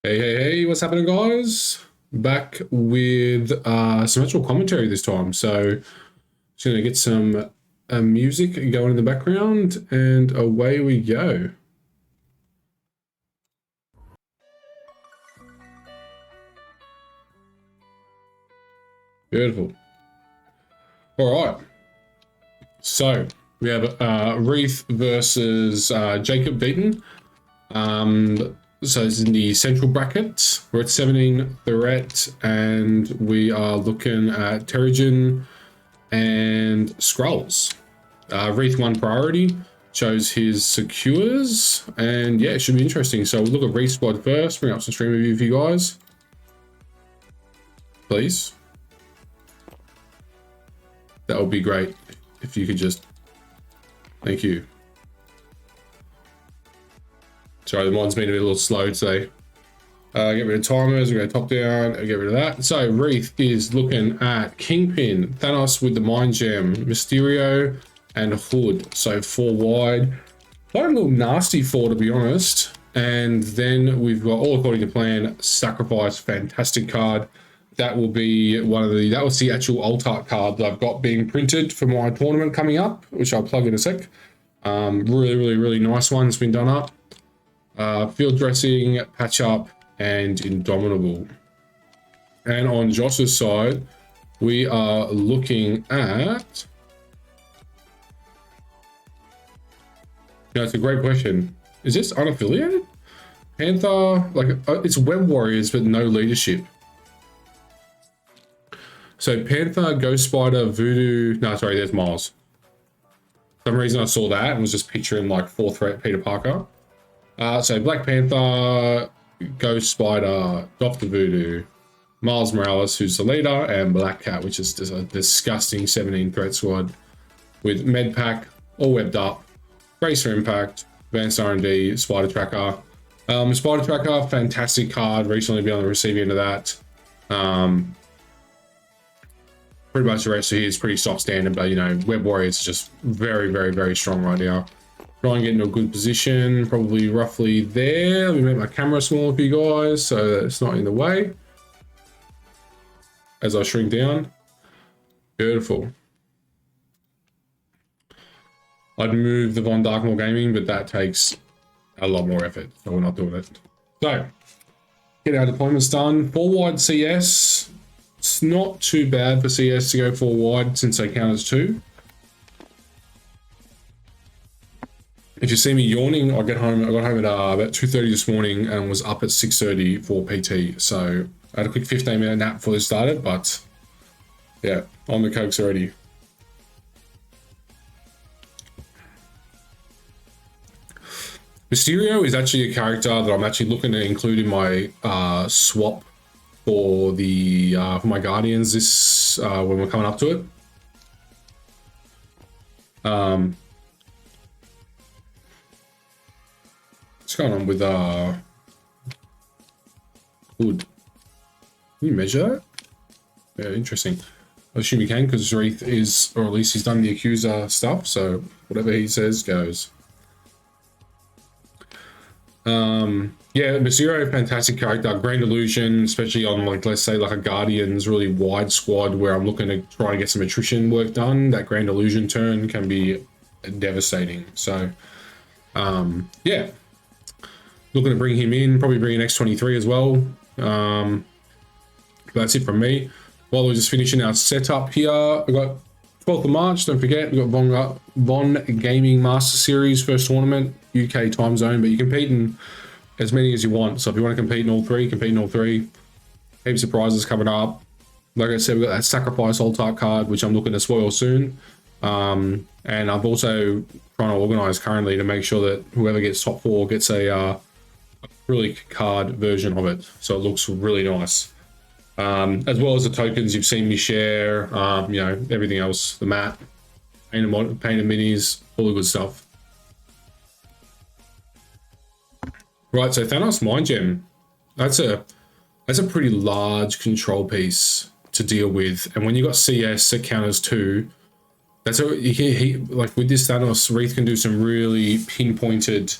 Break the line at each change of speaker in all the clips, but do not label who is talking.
Hey, what's happening, guys? Back with some actual commentary this time. So, just gonna get some music going in the background, and away we go. Beautiful. All right. So, we have Reath versus Jacob Beaton. So it's in the central bracket. We're at 17 threat, and we are looking at Terrigen and Scrolls. Reath 1 priority, chose his secures, and yeah, it should be interesting. So we'll look at Reath squad first, bring up some stream review for you guys. Please. That would be great if you could just, thank you. Sorry, the mod's been a little slow today. Get rid of timers, we're going to top down, get rid of that. So Reath is looking at Kingpin, Thanos with the Mind Gem, Mysterio, and Hood. So 4 wide. Quite a little nasty 4, to be honest. And then we've got, all according to plan, Sacrifice, fantastic card. That will be that was the actual alt art card that I've got being printed for my tournament coming up, which I'll plug in a sec. Really nice one. It's been done up. Field dressing, patch up, and Indomitable. And on Josh's side, we are looking at... it's a great question. Is this unaffiliated? Panther, like, it's Web Warriors, but no leadership. So Panther, Ghost Spider, Voodoo... No, sorry, there's Miles. For some reason I saw that and was just picturing, like, 4th threat Peter Parker. So Black Panther, Ghost Spider, Dr. Voodoo, Miles Morales, who's the leader, and Black Cat, which is just a disgusting 17 threat squad with Med Pack, all webbed up, Brace for Impact, Advanced R&D, Spider Tracker. Spider Tracker, fantastic card, recently been on the receiving end of that. Pretty much the rest of here is pretty soft standard, but you know, Web Warriors is just very strong right now. Try and get into a good position, probably roughly there. Let me make my camera smaller for you guys so that it's not in the way as I shrink down. Beautiful. I'd move the Von Darkmore Gaming, but that takes a lot more effort, so we're not doing it. So, get our deployments done. 4 wide CS. It's not too bad for CS to go 4 wide since they count as 2. If you see me yawning, I got home at about 2:30 this morning and was up at 6:30 for PT. So I had a quick 15-minute nap before this started, but yeah, on the cokes already. Mysterio is actually a character that I'm actually looking to include in my swap for the for my Guardians this when we're coming up to it. What's going on with Hood? Can you measure that? Yeah, interesting. I assume you can because Reath is, or at least he's done the accuser stuff, so whatever he says goes. Yeah, Mysterio, fantastic character, Grand Illusion, especially on, like, let's say like a Guardians really wide squad where I'm looking to try and get some attrition work done. That Grand Illusion turn can be devastating. So yeah, looking to bring him in, probably bring an X23 as well. That's it from me. While we're just finishing our setup here, we got 12th of March, don't forget, we got Von Gaming Master Series first tournament, UK time zone, but you compete in as many as you want. So if you want to compete in all 3, compete in all 3. Heaps of prizes coming up. Like I said, we've got that Sacrifice alt art card, which I'm looking to spoil soon. And I'm also trying to organize currently to make sure that whoever gets top 4 gets a really card version of it. So it looks really nice. As well as the tokens you've seen me share, you know, everything else, the mat, painted minis, all the good stuff. Right, so Thanos Mind Gem, that's a pretty large control piece to deal with, and when you got CS that counters 2, that's he like with this Thanos, Reath can do some really pinpointed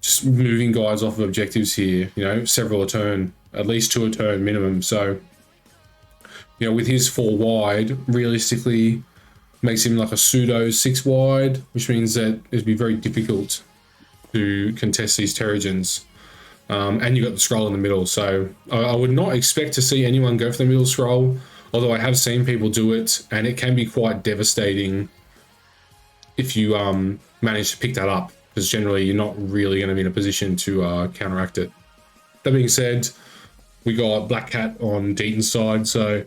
just moving guys off of objectives here, you know, several a turn, at least 2 a turn minimum. So, you know, with his 4 wide, realistically makes him like a pseudo 6 wide, which means that it'd be very difficult to contest these Terrigens. And you've got the scroll in the middle. So I would not expect to see anyone go for the middle scroll, although I have seen people do it, and it can be quite devastating if you manage to pick that up, because generally you're not really going to be in a position to counteract it. That being said, we got Black Cat on Deaton's side, so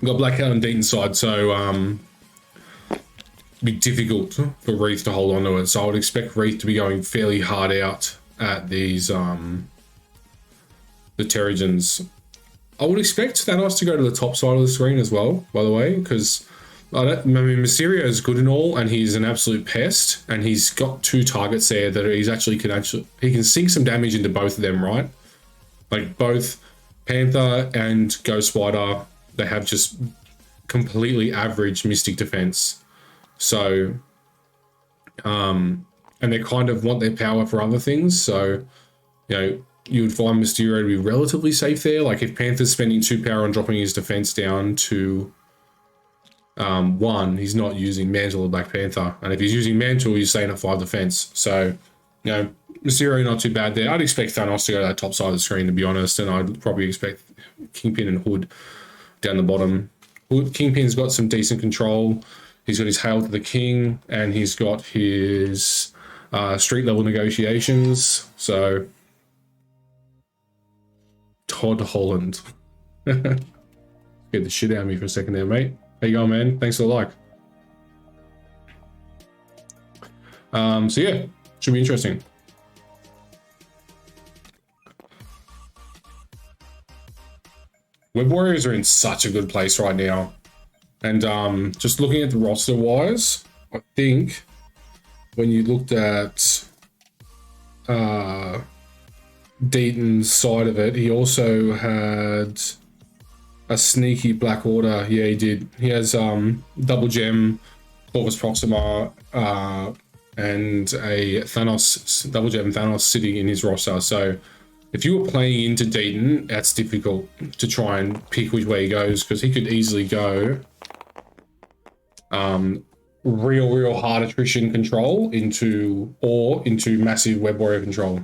we got Black Cat on Deaton's side, so be difficult for Reath to hold on to it. So I would expect Reath to be going fairly hard out at these the Terrigens. I would expect Thanos to go to the top side of the screen as well, by the way, because I mean, Mysterio is good and all, and he's an absolute pest, and he's got 2 targets there that he can sink some damage into both of them, right? Like both Panther and Ghost Spider, they have just completely average Mystic defense. So, and they kind of want their power for other things. So, you know, you would find Mysterio to be relatively safe there. Like if Panther's spending 2 power on dropping his defense down to 1, he's not using Mantle or Black Panther. And if he's using Mantle, he's staying at 5 defense. So, you know, Mysterio not too bad there. I'd expect Thanos to go to that top side of the screen, to be honest. And I'd probably expect Kingpin and Hood down the bottom. Kingpin's got some decent control. He's got his Hail to the King, and he's got his street level negotiations. So, Todd Holland. Get the shit out of me for a second there, mate. How you going, man? Thanks for the like. So yeah, should be interesting. Web Warriors are in such a good place right now. And just looking at the roster wise, I think when you looked at Deaton's side of it, he also had a sneaky Black Order. Yeah, he did. He has Double Gem, Corvus Proxima, and a Thanos, Double Gem Thanos sitting in his roster. So if you were playing into Deaton, that's difficult to try and pick which way he goes, because he could easily go real hard attrition control into massive Web Warrior control.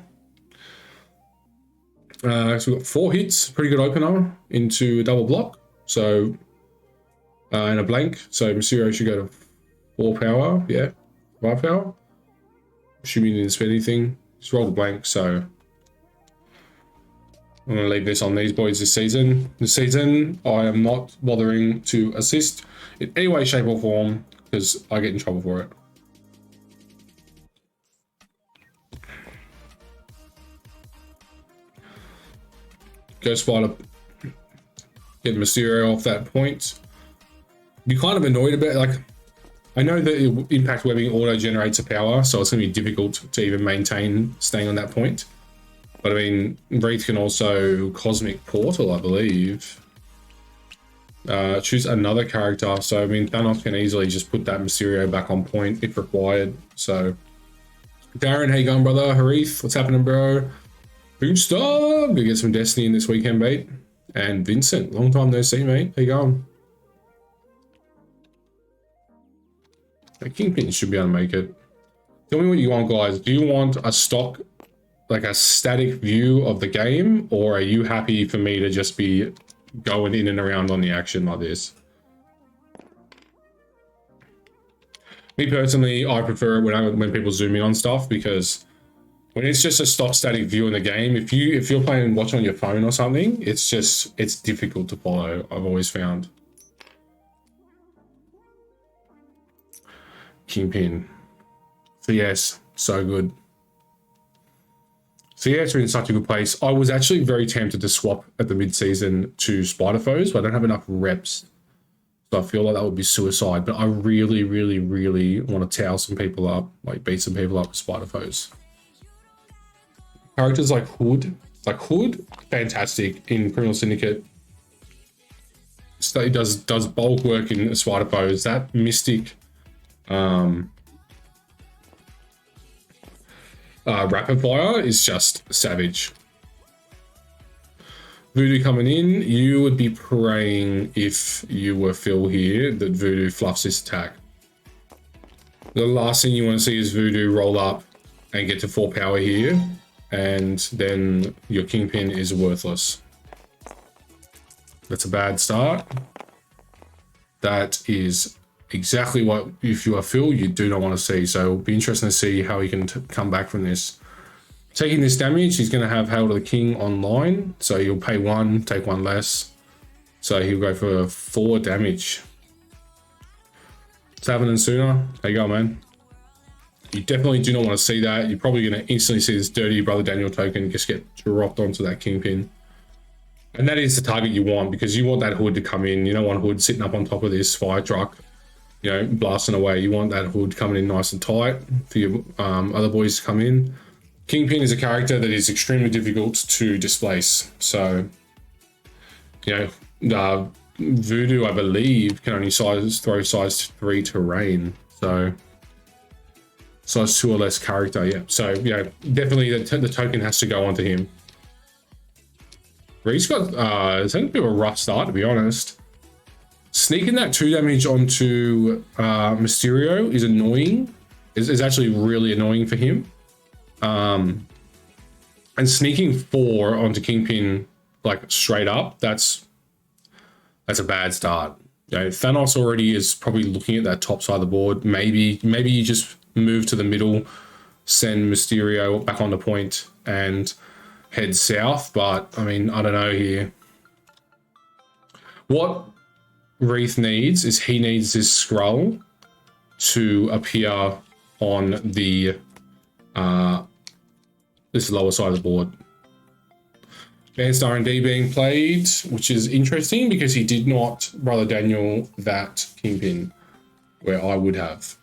So we've got 4 hits, pretty good opener into a double block. So and a blank. So Mysterio should go to 4 power, yeah, 5 power. Assuming he didn't spend anything. Just roll the blank, so I'm going to leave this on these boys this season. This season, I am not bothering to assist in any way, shape, or form, because I get in trouble for it. Ghost Spider, get Mysterio off that point. You're kind of annoyed about, like, I know that Impact Webbing auto generates a power, so it's going to be difficult to even maintain staying on that point. But I mean, Reath can also Cosmic Portal, I believe. Choose another character. So I mean, Thanos can easily just put that Mysterio back on point if required. So Darren, how you going, brother? Reath, what's happening, bro? Good stuff. Gonna get some Destiny in this weekend, mate. And Vincent, long time no see, mate. How you going? The Kingpin should be able to make it. Tell me what you want, guys. Do you want a stock, like a static view of the game, or are you happy for me to just be going in and around on the action like this? Me personally, I prefer it when people zoom in on stuff, because when it's just a stock static view in the game, if you're playing and watching on your phone or something, it's difficult to follow, I've always found. Kingpin. So yes, so good. So yeah, it's in such a good place. I was actually very tempted to swap at the mid-season to Spider Foes, but I don't have enough reps. So I feel like that would be suicide. But I really want to towel some people up, like beat some people up with Spider Foes. Characters like Hood, fantastic in Criminal Syndicate. So he does bulk work in Spider Foes. That Mystic Rapid fire is just savage. Voodoo coming in, you would be praying if you were Phil here that Voodoo fluffs this attack. The last thing you want to see is Voodoo roll up and get to 4 power here, and then your Kingpin is worthless. That's a bad start. That is exactly what, if you are Phil, you do not want to see. So it'll be interesting to see how he can come back from this. Taking this damage, he's going to have Hail to the King online. So he'll pay 1, take 1 less. So he'll go for 4 damage. It's happening sooner. How you go, man? You definitely do not want to see that. You're probably going to instantly see this dirty Brother Daniel token just get dropped onto that Kingpin. And that is the target you want, because you want that Hood to come in. You don't want Hood sitting up on top of this fire truck, you know, blasting away. You want that Hood coming in nice and tight for your other boys to come in. Kingpin is a character that is extremely difficult to displace. So, you know, Voodoo, I believe, can only throw size 3 terrain. So, size 2 or less character, yeah. So, yeah, definitely the token has to go onto him. Reath's got, it's a bit of a rough start, to be honest. Sneaking that 2 damage onto Mysterio is annoying. Is actually really annoying for him. And sneaking 4 onto Kingpin, like straight up, that's a bad start. You know, Thanos already is probably looking at that top side of the board. Maybe you just move to the middle, send Mysterio back on the point, and head south. But I mean, I don't know here. What Reath needs is he needs this scroll to appear on the this lower side of the board. Advanced R&D being played, which is interesting because he did not Brother Daniel that Kingpin where I would have.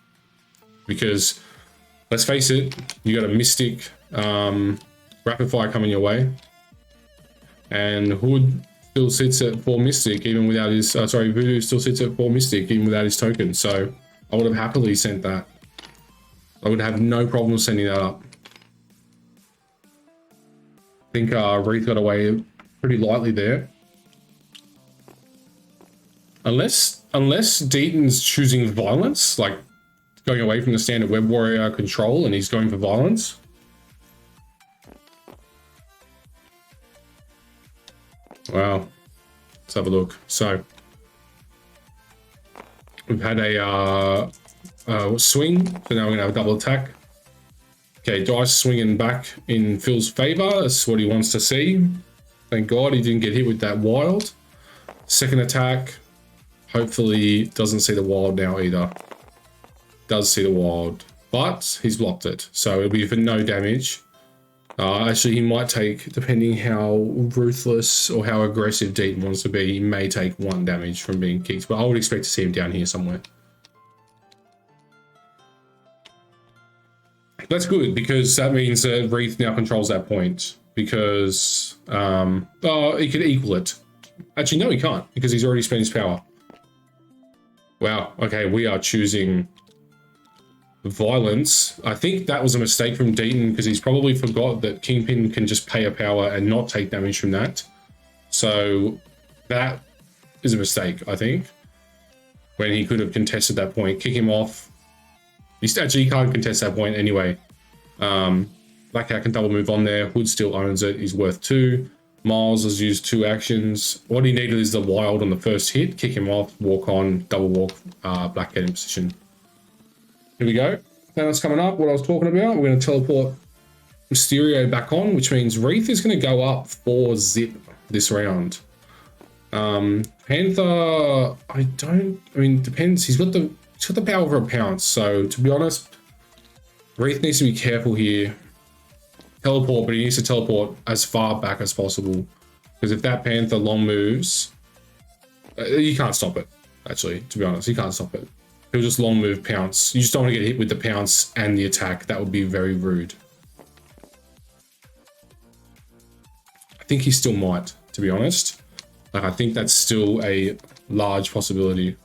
Because let's face it, you got a Mystic Rapid Fire coming your way, and Hood still sits at 4 Mystic even without his Voodoo still sits at 4 Mystic even without his token. So I would have happily sent that. I would have no problem sending that up. I think Reath got away pretty lightly there. Unless Deaton's choosing violence, like going away from the standard Web Warrior control, and he's going for violence. Wow. Let's have a look. So we've had a swing, so now we're gonna have a double attack. Okay, dice swinging back in Phil's favor. That's what he wants to see. Thank God he didn't get hit with that wild. Second attack, hopefully doesn't see the wild now either. Does see the wild, but he's blocked it, so it'll be for no damage. Actually, he might take, depending how ruthless or how aggressive Deaton wants to be, he may take 1 damage from being kicked, but I would expect to see him down here somewhere. That's good, because that means that Reath now controls that point, because he could equal it. Actually, no, he can't, because he's already spent his power. Wow, okay, we are choosing violence. I think that was a mistake from Deaton, because he's probably forgot that Kingpin can just pay a power and not take damage from that. So that is a mistake, I think, when he could have contested that point. Kick him off. He can't contest that point anyway. Black Cat can double move on there. Hood still owns it. He's worth 2. Miles has used 2 actions. What he needed is the wild on the first hit. Kick him off, walk on, double walk, Black Cat in position. Here we go. Thanos coming up. What I was talking about. We're going to teleport Mysterio back on, which means Reath is going to go up 4 zip this round. Panther, depends. He's got the power for a pounce. So to be honest, Reath needs to be careful here. Teleport, but he needs to teleport as far back as possible. Because if that Panther long moves, you can't stop it. Actually, to be honest, you can't stop it. He'll just long move, pounce. You just don't want to get hit with the pounce and the attack. That would be very rude. I think he still might, to be honest. Like, I think that's still a large possibility.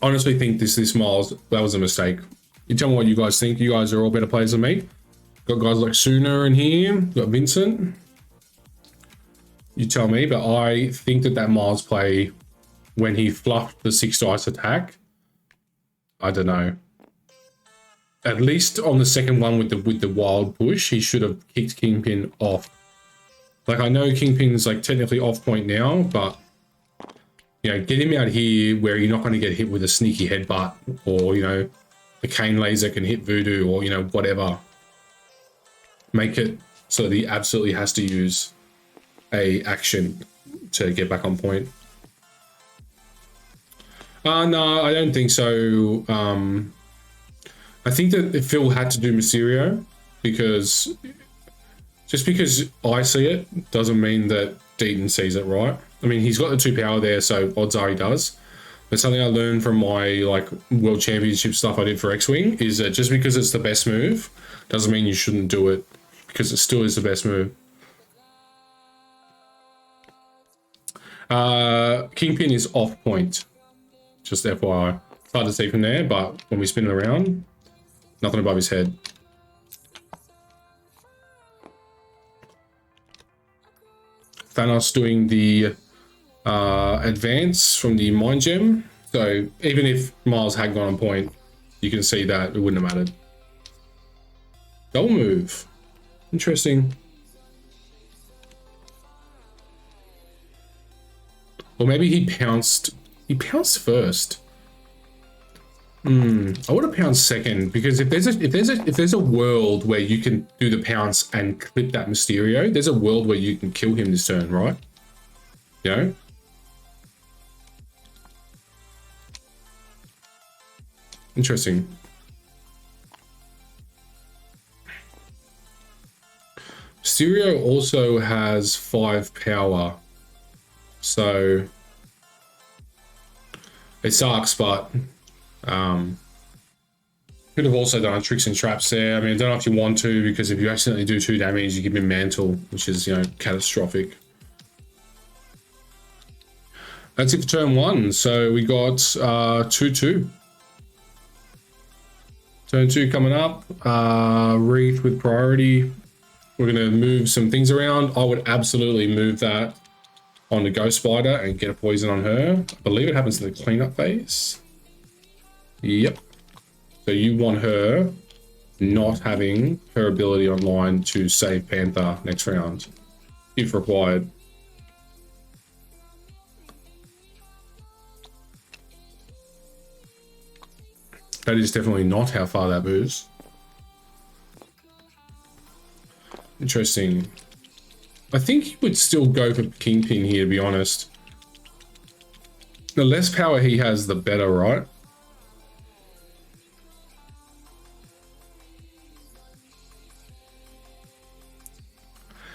honestly think this Miles, that was a mistake. You tell me what you guys think. You guys are all better players than me. Got guys like Sooner in here. Got Vincent. You tell me, but I think that Miles play when he fluffed the 6 dice attack, I don't know. At least on the second one with the wild push, he should have kicked Kingpin off. Like, I know Kingpin's like technically off point now, but you know, get him out here where you're not going to get hit with a sneaky headbutt, or you know, the cane laser can hit voodoo, or you know, whatever. Make it so that he absolutely has to use a action to get back on point. No, I don't think so. I think that Phil had to do Mysterio because just because I see it doesn't mean that Deaton sees it, right? I mean, he's got the 2 power there, so odds are he does. But something I learned from my like World Championship stuff I did for X-Wing is that just because it's the best move doesn't mean you shouldn't do it, because it still is the best move. Kingpin is off point. Just FYI. It's hard to see from there, but when we spin it around, nothing above his head. Thanos doing the advance from the Mind Gem. So even if Miles had gone on point, you can see that it wouldn't have mattered. Double move. Interesting. Or maybe he pounced. He pounced first. I would have pounced second, because if there's a world where you can do the pounce and clip that Mysterio, there's a world where you can kill him this turn, right? You know? Interesting. Mysterio also has 5 power, so it sucks, but could have also done tricks and traps there. I mean, I don't know if you want to, because if you accidentally do 2 damage, you give him mantle, which is, you know, catastrophic. That's it for turn 1. So we got 2-2. Turn 2 coming up. Reath with priority. We're going to move some things around. I would absolutely move that on the Ghost Spider and get a poison on her. I believe it happens in the cleanup phase. Yep. So you want her not having her ability online to save Panther next round, if required. That is definitely not how far that moves. Interesting. I think he would still go for Kingpin here, to be honest. The less power he has, the better, right?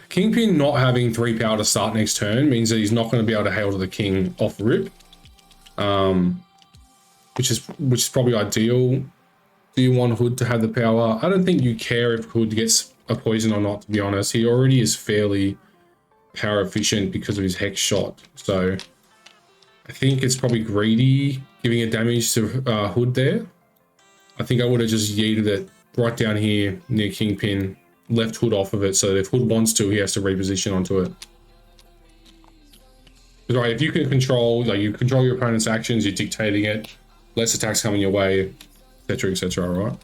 Kingpin not having 3 power to start next turn means that he's not going to be able to hail to the king off rip, which is probably ideal. Do you want Hood to have the power? I don't think you care if Hood gets a poison or not, to be honest. He already is fairly power efficient because of his hex shot, so I think it's probably greedy giving a damage to Hood there. I think I would have just yeeted it right down here near Kingpin, left Hood off of it, so that if Hood wants to, he has to reposition onto it. Right, if you can control, like, you control your opponent's actions, you're dictating it, less attacks coming your way, etc, etc, right?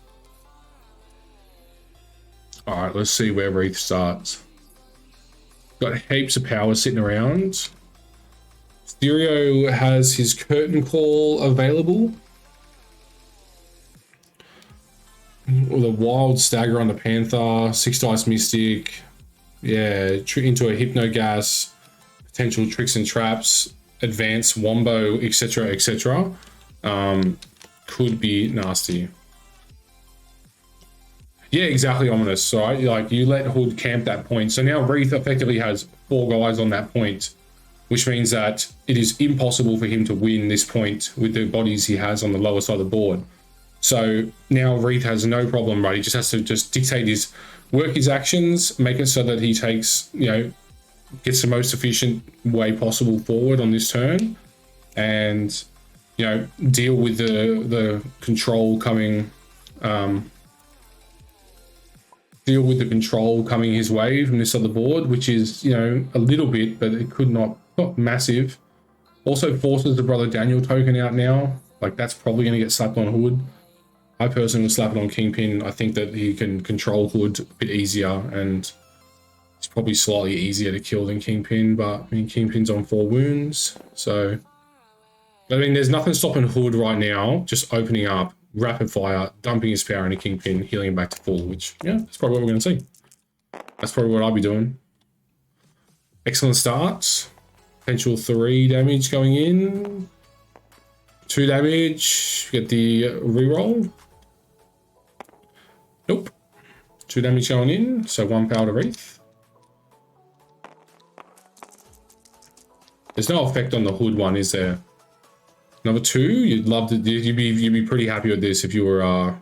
Alright, let's see where Reath starts. Got heaps of power sitting around. Mysterio has his Curtain Call available. With a wild stagger on the Panther, 6 dice Mystic, yeah, into a Hypno Gas, potential tricks and traps, advance Wombo, etc, etc. Could be nasty. Yeah, exactly, Ominous. Right, like, you let Hood camp that point, so now Reath effectively has 4 guys on that point, which means that it is impossible for him to win this point with the bodies he has on the lower side of the board. So now Reath has no problem, right? He just has to just dictate work his actions, make it so that he takes, you know, gets the most efficient way possible forward on this turn, and, you know, deal with the control coming, deal with the control coming his way from this other board, which is, you know, a little bit, but it could not massive. Also forces the Brother Daniel token out now. Like, that's probably going to get slapped on Hood. I personally would slap it on Kingpin. I think that he can control Hood a bit easier, and it's probably slightly easier to kill than Kingpin, but I mean, Kingpin's on 4 wounds. So, I mean, there's nothing stopping Hood right now, just opening up, rapid fire, dumping his power into Kingpin, healing him back to full, which, yeah, that's probably what we're going to see. That's probably what I'll be doing. Excellent starts. Potential 3 damage going in. 2 damage. Get the reroll. Nope. 2 damage going in. So 1 power to Reath. There's no effect on the Hood one, is there? Number 2, you'd love to. You'd be pretty happy with this if you were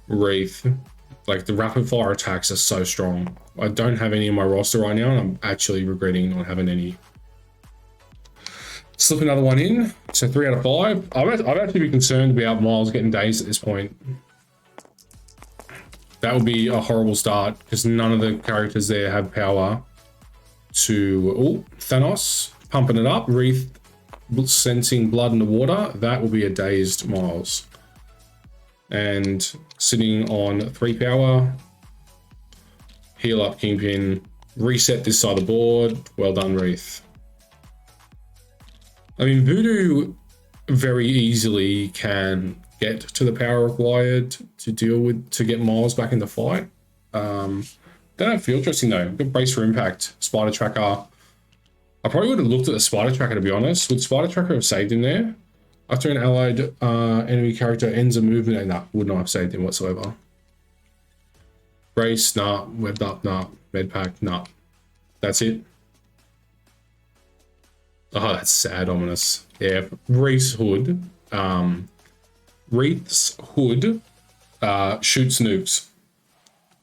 Reath. Like, the rapid fire attacks are so strong. I don't have any in my roster right now, and I'm actually regretting not having any. Slip another one in. So 3 out of 5. I'd actually be concerned about Miles getting dazed at this point. That would be a horrible start, because none of the characters there have power to... Oh, Thanos pumping it up. Reath sensing blood in the water. That will be a dazed Miles. And sitting on 3 power. Heal up Kingpin. Reset this side of the board. Well done, Reath. I mean, Voodoo very easily can get to the power required to deal with, to get Miles back in the fight. Don't have field dressing though. Good brace for impact. Spider Tracker. I probably would have looked at the Spider Tracker, to be honest. Would Spider Tracker have saved him there? After an allied enemy character ends a movement, nah, would not have saved him whatsoever. Brace, nah. Webbed up, nah. Medpack, nah. That's it. Oh, that's sad, ominous. Yeah, Reath's Hood. Reath's Hood shoots nukes.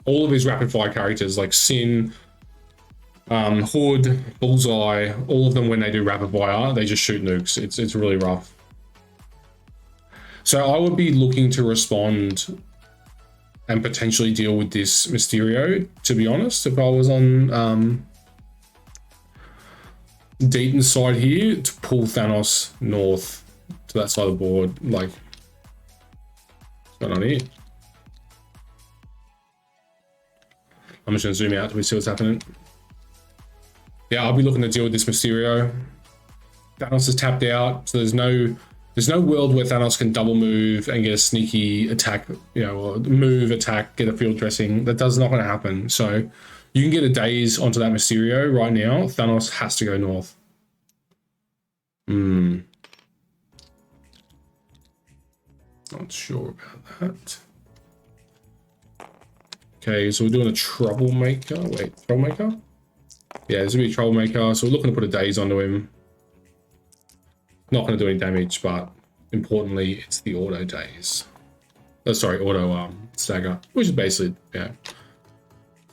All of his rapid fire characters, like Sin, Hood, Bullseye, all of them, when they do rapid fire, they just shoot nukes. It's really rough. So I would be looking to respond and potentially deal with this Mysterio, to be honest, if I was on Deaton's side here, to pull Thanos north to that side of the board. Like, what's going on here? I'm just going to zoom out till we see what's happening. Yeah, I'll be looking to deal with this Mysterio. Thanos is tapped out, so there's no world where Thanos can double move and get a sneaky attack, you know, or move, attack, get a field dressing. That's not going to happen. So you can get a daze onto that Mysterio right now. Thanos has to go north. Not sure about that. Okay, so we're doing a Troublemaker. Wait, Troublemaker? Yeah, this will be a Troublemaker. So we're looking to put a daze onto him. Not going to do any damage, but importantly, it's the auto daze. Oh, sorry, auto stagger, which is basically, yeah,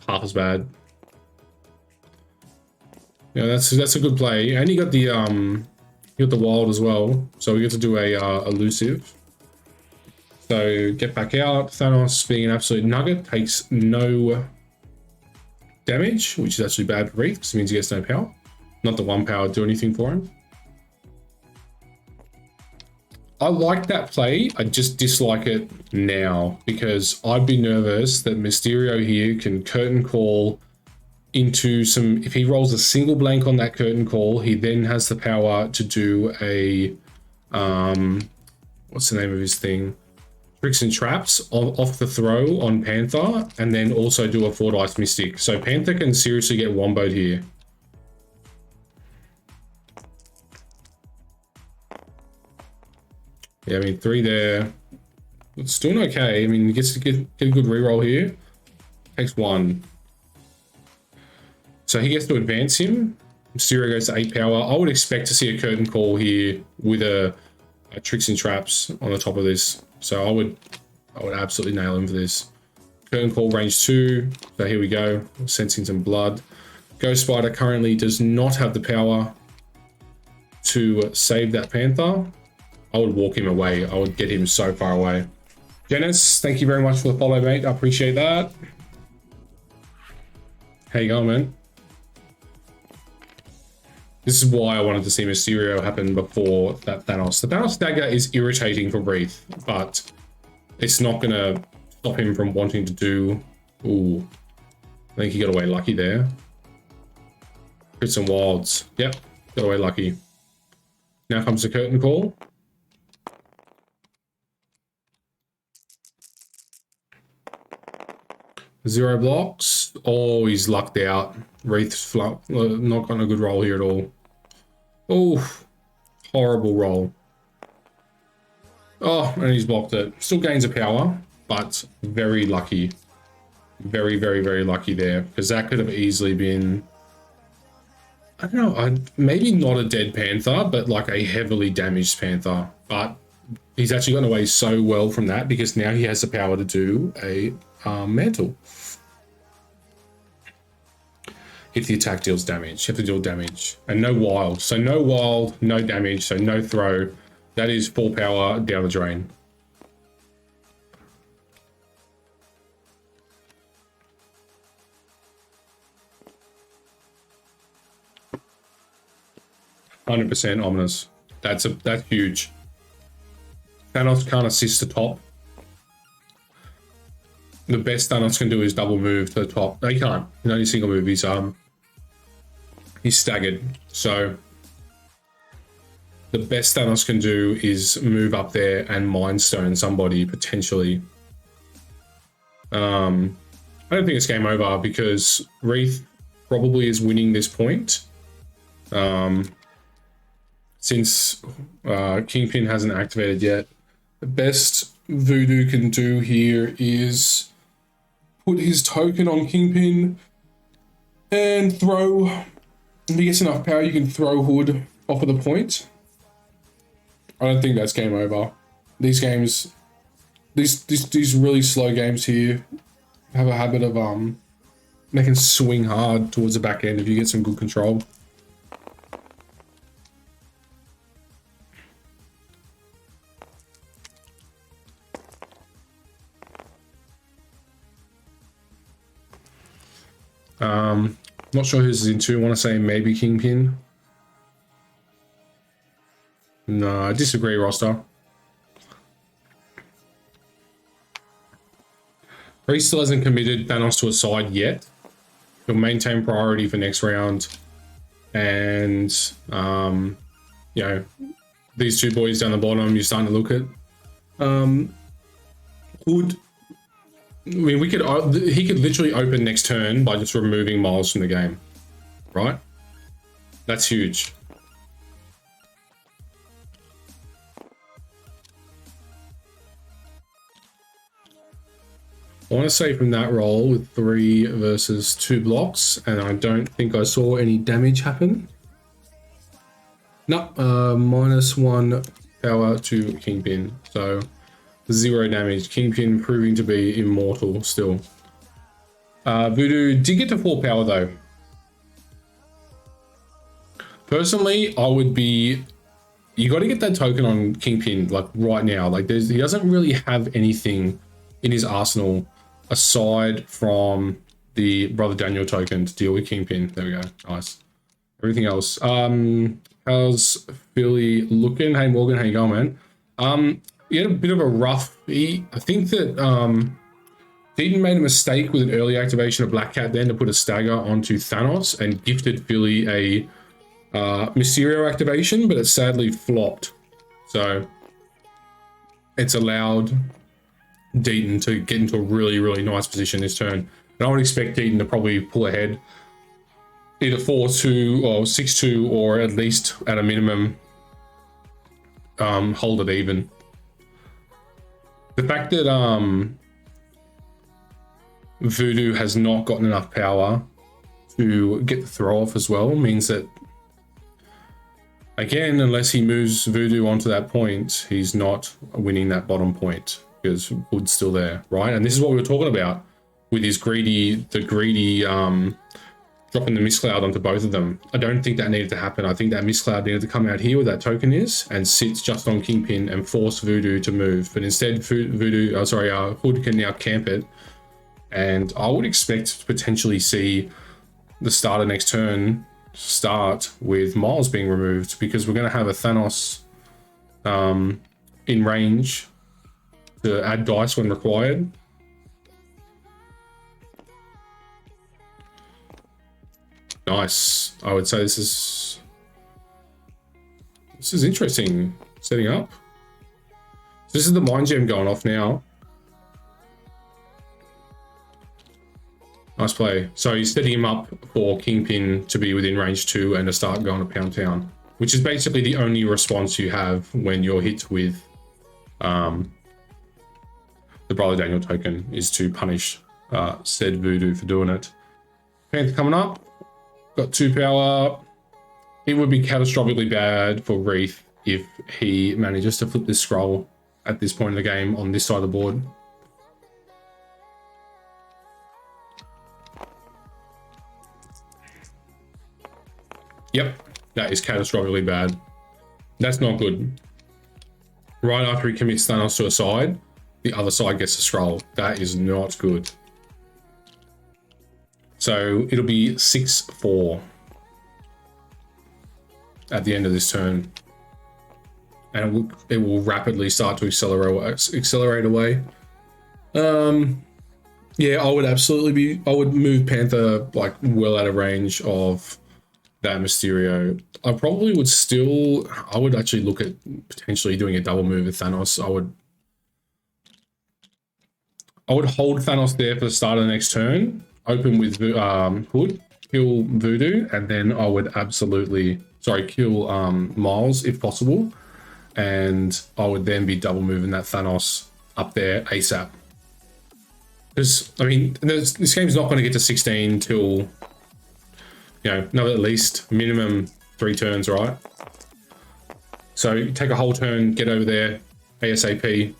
half as bad. Yeah, that's a good play. And you got the wild as well, so we get to do a elusive. So get back out. Thanos, being an absolute nugget, takes no damage, which is actually bad for Reath because it means he gets no power. Not the 1 power do anything for him. I like that play. I just dislike it now because I'd be nervous that Mysterio here can curtain call into some... If he rolls a single blank on that curtain call, he then has the power to do a... what's the name of his thing? Tricks and Traps off the throw on Panther, and then also do a 4 dice Mystic. So Panther can seriously get womboed here. Yeah, I mean, 3 there. It's doing okay. I mean, he gets to get a good reroll here. Takes 1. So he gets to advance him. Mysterio goes to 8 power. I would expect to see a curtain call here with a Tricks and Traps on the top of this. So I would absolutely nail him for this. Curtain call range 2. So here we go. Sensing some blood. Ghost Spider currently does not have the power to save that Panther. I would walk him away. I would get him so far away. Janice, thank you very much for the follow, mate. I appreciate that. How you going, man? This is why I wanted to see Mysterio happen before that Thanos. The Thanos dagger is irritating for Reath, but it's not going to stop him from wanting to do... Ooh. I think he got away lucky there. Crits and wilds. Yep, got away lucky. Now comes the curtain call. Zero blocks. Oh, he's lucked out. Reath's not got a good roll here at all. Oh, horrible roll. Oh, and he's blocked it. Still gains a power, but very lucky. Very, very, very lucky there. Because that could have easily been... I don't know, maybe not a dead Panther, but like a heavily damaged Panther. But he's actually gotten away so well from that because now he has the power to do a mantle. If the attack deals damage, you have to deal damage. And no wild. So no wild, no damage, so no throw. That is full power down the drain. %, ominous. That's huge. Thanos can't assist the top. The best Thanos can do is double move to the top. No, he can't. In only single move, he's staggered. So the best Thanos can do is move up there and Mind Stone somebody potentially. I don't think it's game over because Reath probably is winning this point. Since Kingpin hasn't activated yet, the best Voodoo can do here is put his token on Kingpin and throw. If he gets enough power, you can throw Hood off of the point. I don't think that's game over. These games, these really slow games here have a habit of they can swing hard towards the back end if you get some good control. Not sure who's into. I want to say maybe Kingpin. No, I disagree, roster. Reath still hasn't committed Thanos to a side yet. He'll maintain priority for next round. And, you know, these two boys down the bottom, you're starting to look at. Hood. I mean, he could literally open next turn by just removing Miles from the game, right? That's huge. I want to say from that roll with 3 versus 2 blocks, and I don't think I saw any damage happen. No, -1 power to Kingpin, so 0 damage. Kingpin proving to be immortal still. Voodoo did get to 4 power though. Personally, I would be... You got to get that token on Kingpin like right now. Like he doesn't really have anything in his arsenal aside from the Brother Daniel token to deal with Kingpin. There we go. Nice. Everything else. How's Philly looking? Hey Morgan, how you going, man? He had a bit of a rough... I think that Deaton made a mistake with an early activation of Black Cat then to put a stagger onto Thanos and gifted Philly a Mysterio activation, but it sadly flopped. So it's allowed Deaton to get into a really, really nice position this turn. And I would expect Deaton to probably pull ahead either 4-2 or 6-2, or at least at a minimum hold it even. The fact that Voodoo has not gotten enough power to get the throw off as well means that, again, unless he moves Voodoo onto that point, he's not winning that bottom point because Wood's still there, right? And this is what we were talking about with his greedy dropping the Mistcloud onto both of them. I don't think that needed to happen. I think that Mistcloud needed to come out here where that token is and sits just on Kingpin and force Voodoo to move. But instead, Hood can now camp it. And I would expect to potentially see the start of next turn start with Miles being removed, because we're going to have a Thanos in range to add dice when required. Nice. I would say this is interesting setting up. So this is the Mind Gem going off now. Nice play. So he's setting him up for Kingpin to be within range 2 and to start going to Pound Town, which is basically the only response you have when you're hit with the Brother Daniel token, is to punish said Voodoo for doing it. Panther coming up. Got 2 power. It would be catastrophically bad for Reath if he manages to flip this scroll at this point in the game on this side of the board. Yep, that is catastrophically bad. That's not good. Right after he commits Thanos to a side, the other side gets a scroll. That is not good. So it'll be 6-4 at the end of this turn, and it will rapidly start to accelerate away. Yeah, I would move Panther like well out of range of that Mysterio. I would actually look at potentially doing a double move with Thanos. I would hold Thanos there for the start of the next turn, open with Hood, kill Voodoo, and then I would kill Miles if possible, and I would then be double moving that Thanos up there ASAP. Because, I mean, this game's not going to get to 16 till, another at least minimum 3 turns, right? So you take a whole turn, get over there ASAP.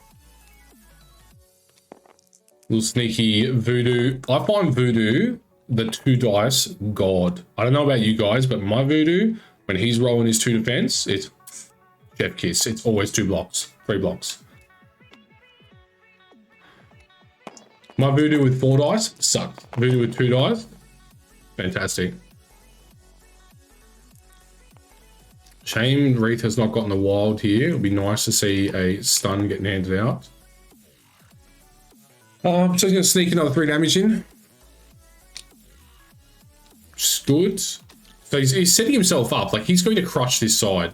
Little sneaky Voodoo. I find Voodoo, the 2 dice, god. I don't know about you guys, but my Voodoo, when he's rolling his 2 defense, it's chef kiss. It's always 2 blocks, 3 blocks. My Voodoo with 4 dice sucks. Voodoo with 2 dice, fantastic. Shame Reath has not gotten the wild here. It'll be nice to see a stun getting handed out. So he's going to sneak another 3 damage in. Just good. So he's setting himself up. Like, he's going to crush this side.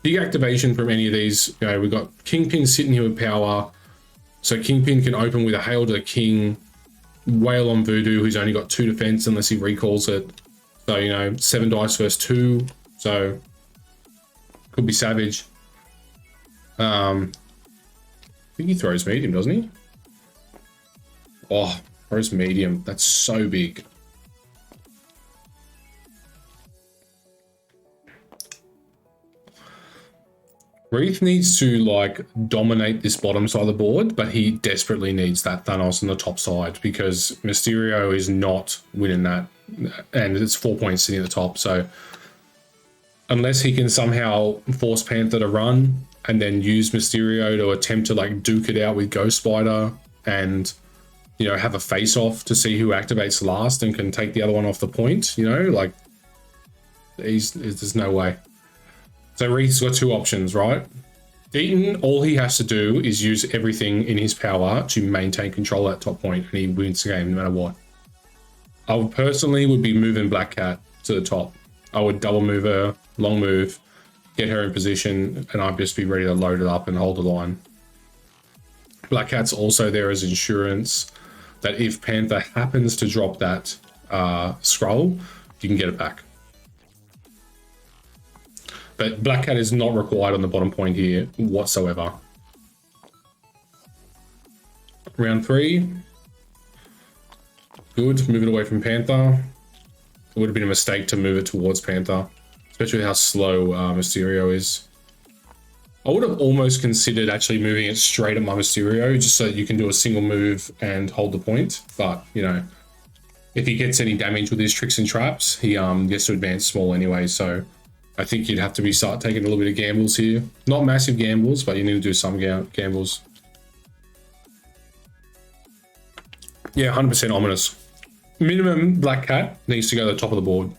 Big activation from any of these. We've got Kingpin sitting here with power. So Kingpin can open with a Hail to the King. Wail on Voodoo, who's only got 2 defense unless he recalls it. So, 7 dice versus 2. So, could be savage. I think he throws medium, doesn't he? Oh, throws medium. That's so big. Reath needs to dominate this bottom side of the board, but he desperately needs that Thanos on the top side, because Mysterio is not winning that, and it's 4 points sitting at the top. So unless he can somehow force Panther to run and then use Mysterio to attempt to duke it out with Ghost Spider and have a face off to see who activates last and can take the other one off the point, there's no way. So Reath's got 2 options, right? Deaton, all he has to do is use everything in his power to maintain control at top point, and he wins the game no matter what. I would personally be moving Black Cat to the top. I would double move her, long move, get her in position, and I'd just be ready to load it up and hold the line. Black Cat's also there as insurance, that if Panther happens to drop that scroll, you can get it back. But Black Cat is not required on the bottom point here whatsoever. Round 3. Good, move it away from Panther. It would have been a mistake to move it towards Panther, especially how slow Mysterio is. I would have almost considered actually moving it straight at my Mysterio, just so you can do a single move and hold the point. But, if he gets any damage with his tricks and traps, he gets to advance small anyway. So I think you'd have to start taking a little bit of gambles here. Not massive gambles, but you need to do some gambles. Yeah, 100% ominous. Minimum Black Cat needs to go to the top of the board.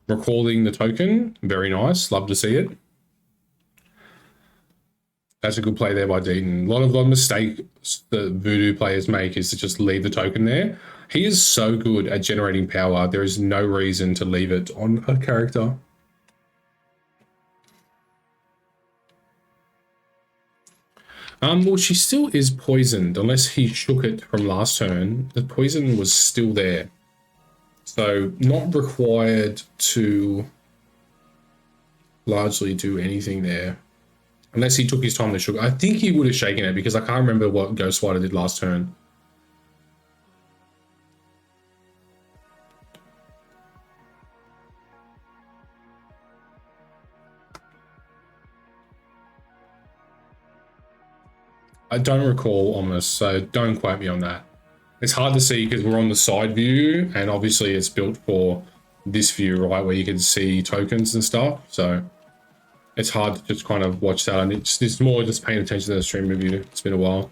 Recalling the token, very nice. Love to see it. That's a good play there by Deaton. A lot of mistakes that Voodoo players make is to just leave the token there. He is so good at generating power. There is no reason to leave it on a character. Well, she still is poisoned unless he shook it from last turn. The poison was still there. So not required to largely do anything there. Unless he took his time to shook. I think he would have shaken it because I can't remember what Ghostwriter did last turn. I don't recall Ominous, so don't quote me on that. It's hard to see because we're on the side view, and obviously it's built for this view, right, where you can see tokens and stuff. So it's hard to just kind of watch that. And it's more just paying attention to the stream review. It's been a while.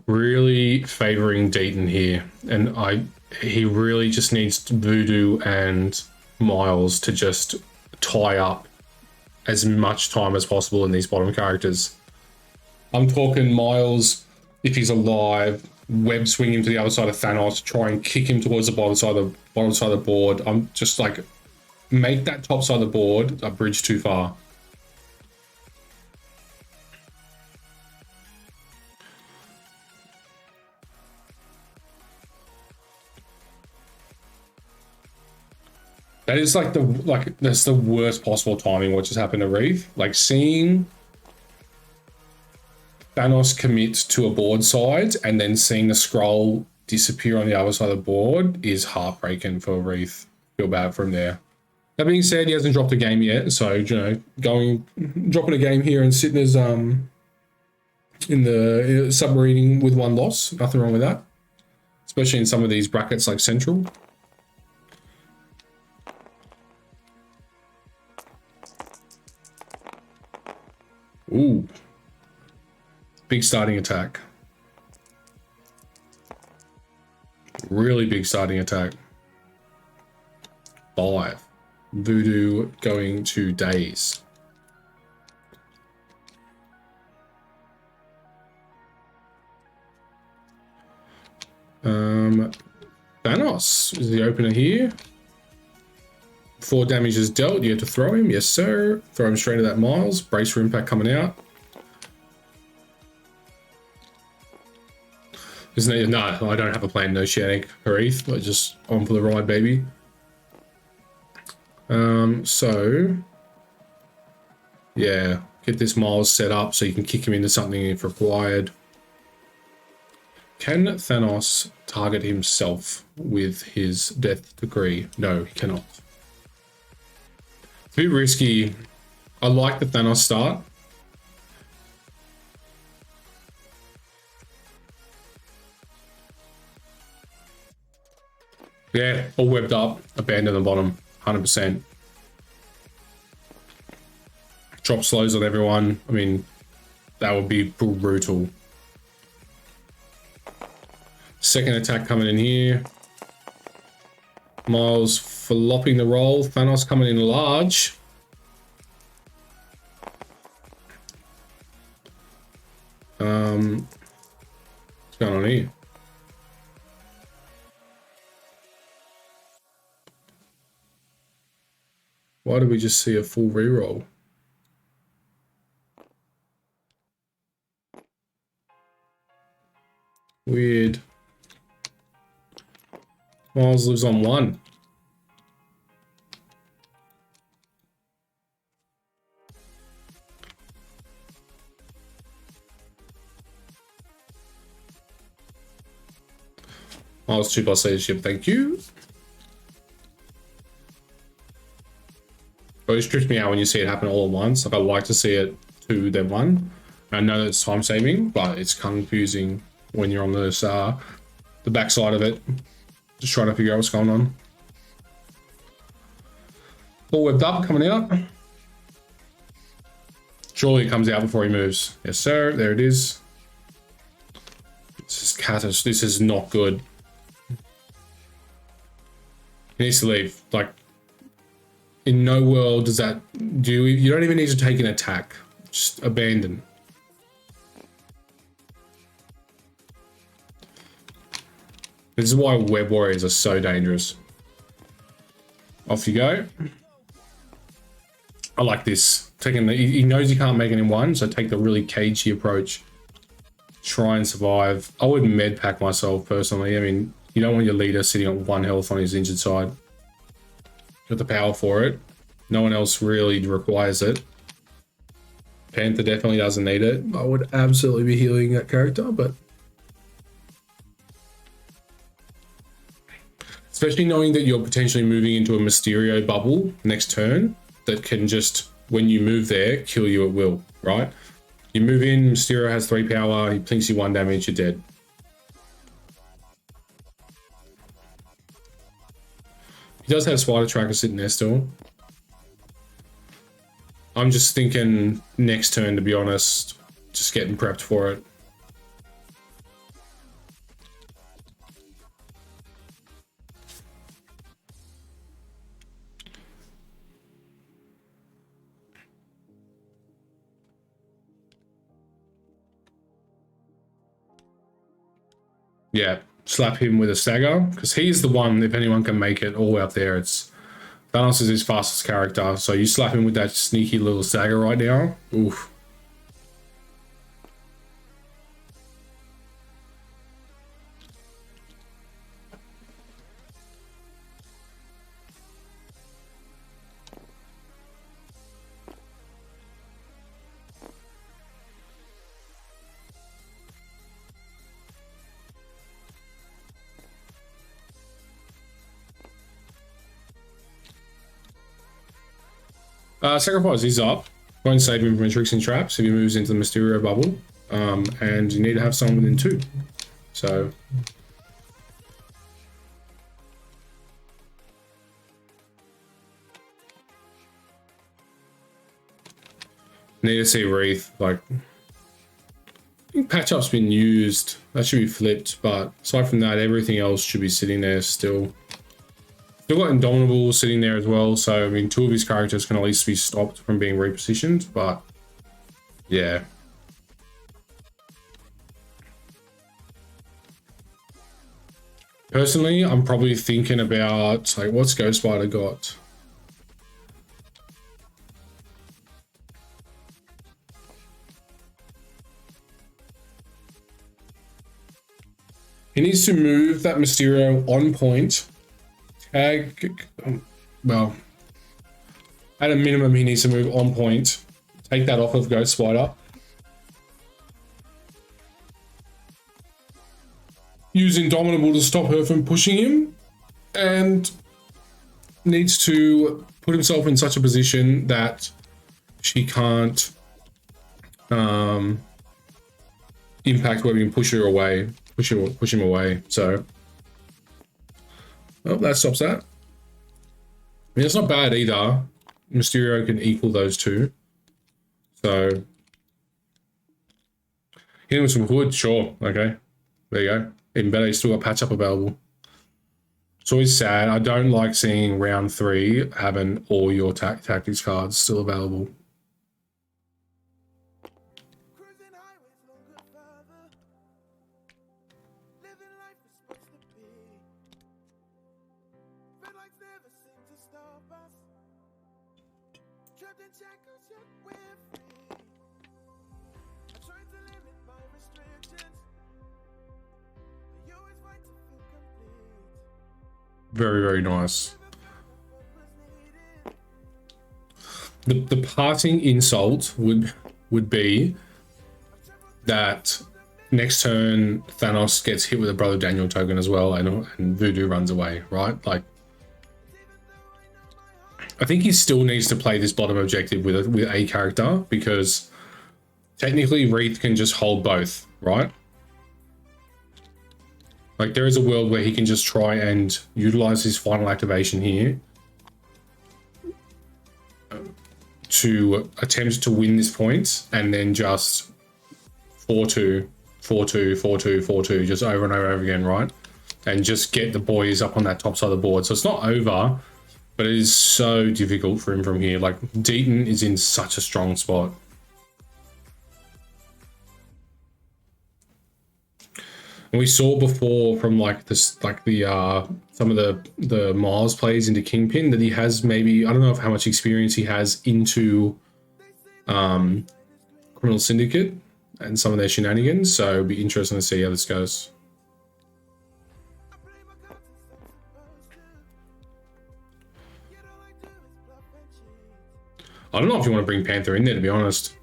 Really favoring Deaton here, and he really just needs Voodoo and Miles to just tie up as much time as possible in these bottom characters. I'm talking Miles, if he's alive, web swing him to the other side of Thanos, try and kick him towards the bottom side of the board. I'm just like, make that top side of the board a bridge too far. That is that's the worst possible timing what just happened to Reath. Like seeing Thanos commit to a board side and then seeing the scroll disappear on the other side of the board is heartbreaking for Reath. Feel bad for him there. That being said, he hasn't dropped a game yet, so dropping a game here and sitting as in the submarining with one loss, nothing wrong with that. Especially in some of these brackets like Central. Ooh. Big starting attack. Really big starting attack. 5. Voodoo going to Daze. Thanos is the opener here. 4 damage is dealt. You have to throw him. Yes, sir. Throw him straight to that Miles. Brace for impact coming out. Isn't it? No, I don't have a plan. No shouting for Reath. But just on for the ride, baby. So yeah, get this Miles set up so you can kick him into something if required. Can Thanos target himself with his death decree? No, he cannot. It's a bit risky. I like the Thanos start. Yeah, all webbed up, abandon the bottom, 100%. Drop slows on everyone. I mean, that would be brutal. Second attack coming in here. Miles flopping the roll. Thanos coming in large. What's going on here? Why did we just see a full reroll? Weird. Miles lives on 1. Miles 2+ leadership, thank you. Always trips me out when you see it happen all at once. Like I like to see it 2 then 1. I know that it's time saving, but it's confusing when you're on this the back side of it. Just trying to figure out what's going on. All webbed up, coming out. Surely it comes out before he moves. Yes, sir. There it is. This is catastrophic. This is not good. He needs to leave. Like, in no world does that do. You don't even need to take an attack. Just abandon. This is why web warriors are so dangerous. Off you go. I like this. Taking the, he knows he can't make it in one, so take the really cagey approach. Try and survive. I would med pack myself personally. I mean, you don't want your leader sitting on 1 health on his injured side. Got the power for it. No one else really requires it. Panther definitely doesn't need it. I would absolutely be healing that character, but especially knowing that you're potentially moving into a Mysterio bubble next turn that can just, when you move there, kill you at will, right? You move in, Mysterio has 3 power, he plinks you 1 damage, you're dead. He does have Spider Tracker sitting there still. I'm just thinking next turn, to be honest, just getting prepped for it. Yeah, slap him with a stagger, because he's the one, if anyone can make it all out there, it's Thanos is his fastest character, so you slap him with that sneaky little stagger right now. Oof. Sacrifice is up. Go and save him from tricks and traps if he moves into the Mysterio bubble. And you need to have someone within 2. So need to see Reath. Like, I think patch up's been used. That should be flipped, but aside from that, everything else should be sitting there still. Still got Indomitable sitting there as well, so I mean 2 of his characters can at least be stopped from being repositioned, but yeah. Personally, I'm probably thinking about, like, what's Ghost Spider got? He needs to move that Mysterio on point. Well, at a minimum, he needs to move on point. Take that off of Ghost Spider. Use Indomitable to stop her from pushing him. And needs to put himself in such a position that she can't impact where we can push her away. Push him away. So, well, that stops that. I mean, it's not bad either. Mysterio can equal those 2. So, hit him with some hood, sure. Okay, there you go. Even better, he's still got patch up available. It's always sad. I don't like seeing round 3 having all your tactics cards still available. Very, very nice. The parting insult would be that next turn Thanos gets hit with a Brother Daniel token as well, and Voodoo runs away, right? Like, I think he still needs to play this bottom objective with a character, because technically Reath can just hold both, right? Like there is a world where he can just try and utilize his final activation here to attempt to win this point, and then just 4-2, 4-2, 4-2, 4-2, just over and over again, right? And just get the boys up on that top side of the board. So it's not over, but it is so difficult for him from here. Like Deaton is in such a strong spot. And we saw before from like this, like the some of the Mars plays into Kingpin that he has maybe, I don't know how much experience he has into Criminal Syndicate and some of their shenanigans. So it'll be interesting to see how this goes. I don't know if you want to bring Panther in there, to be honest.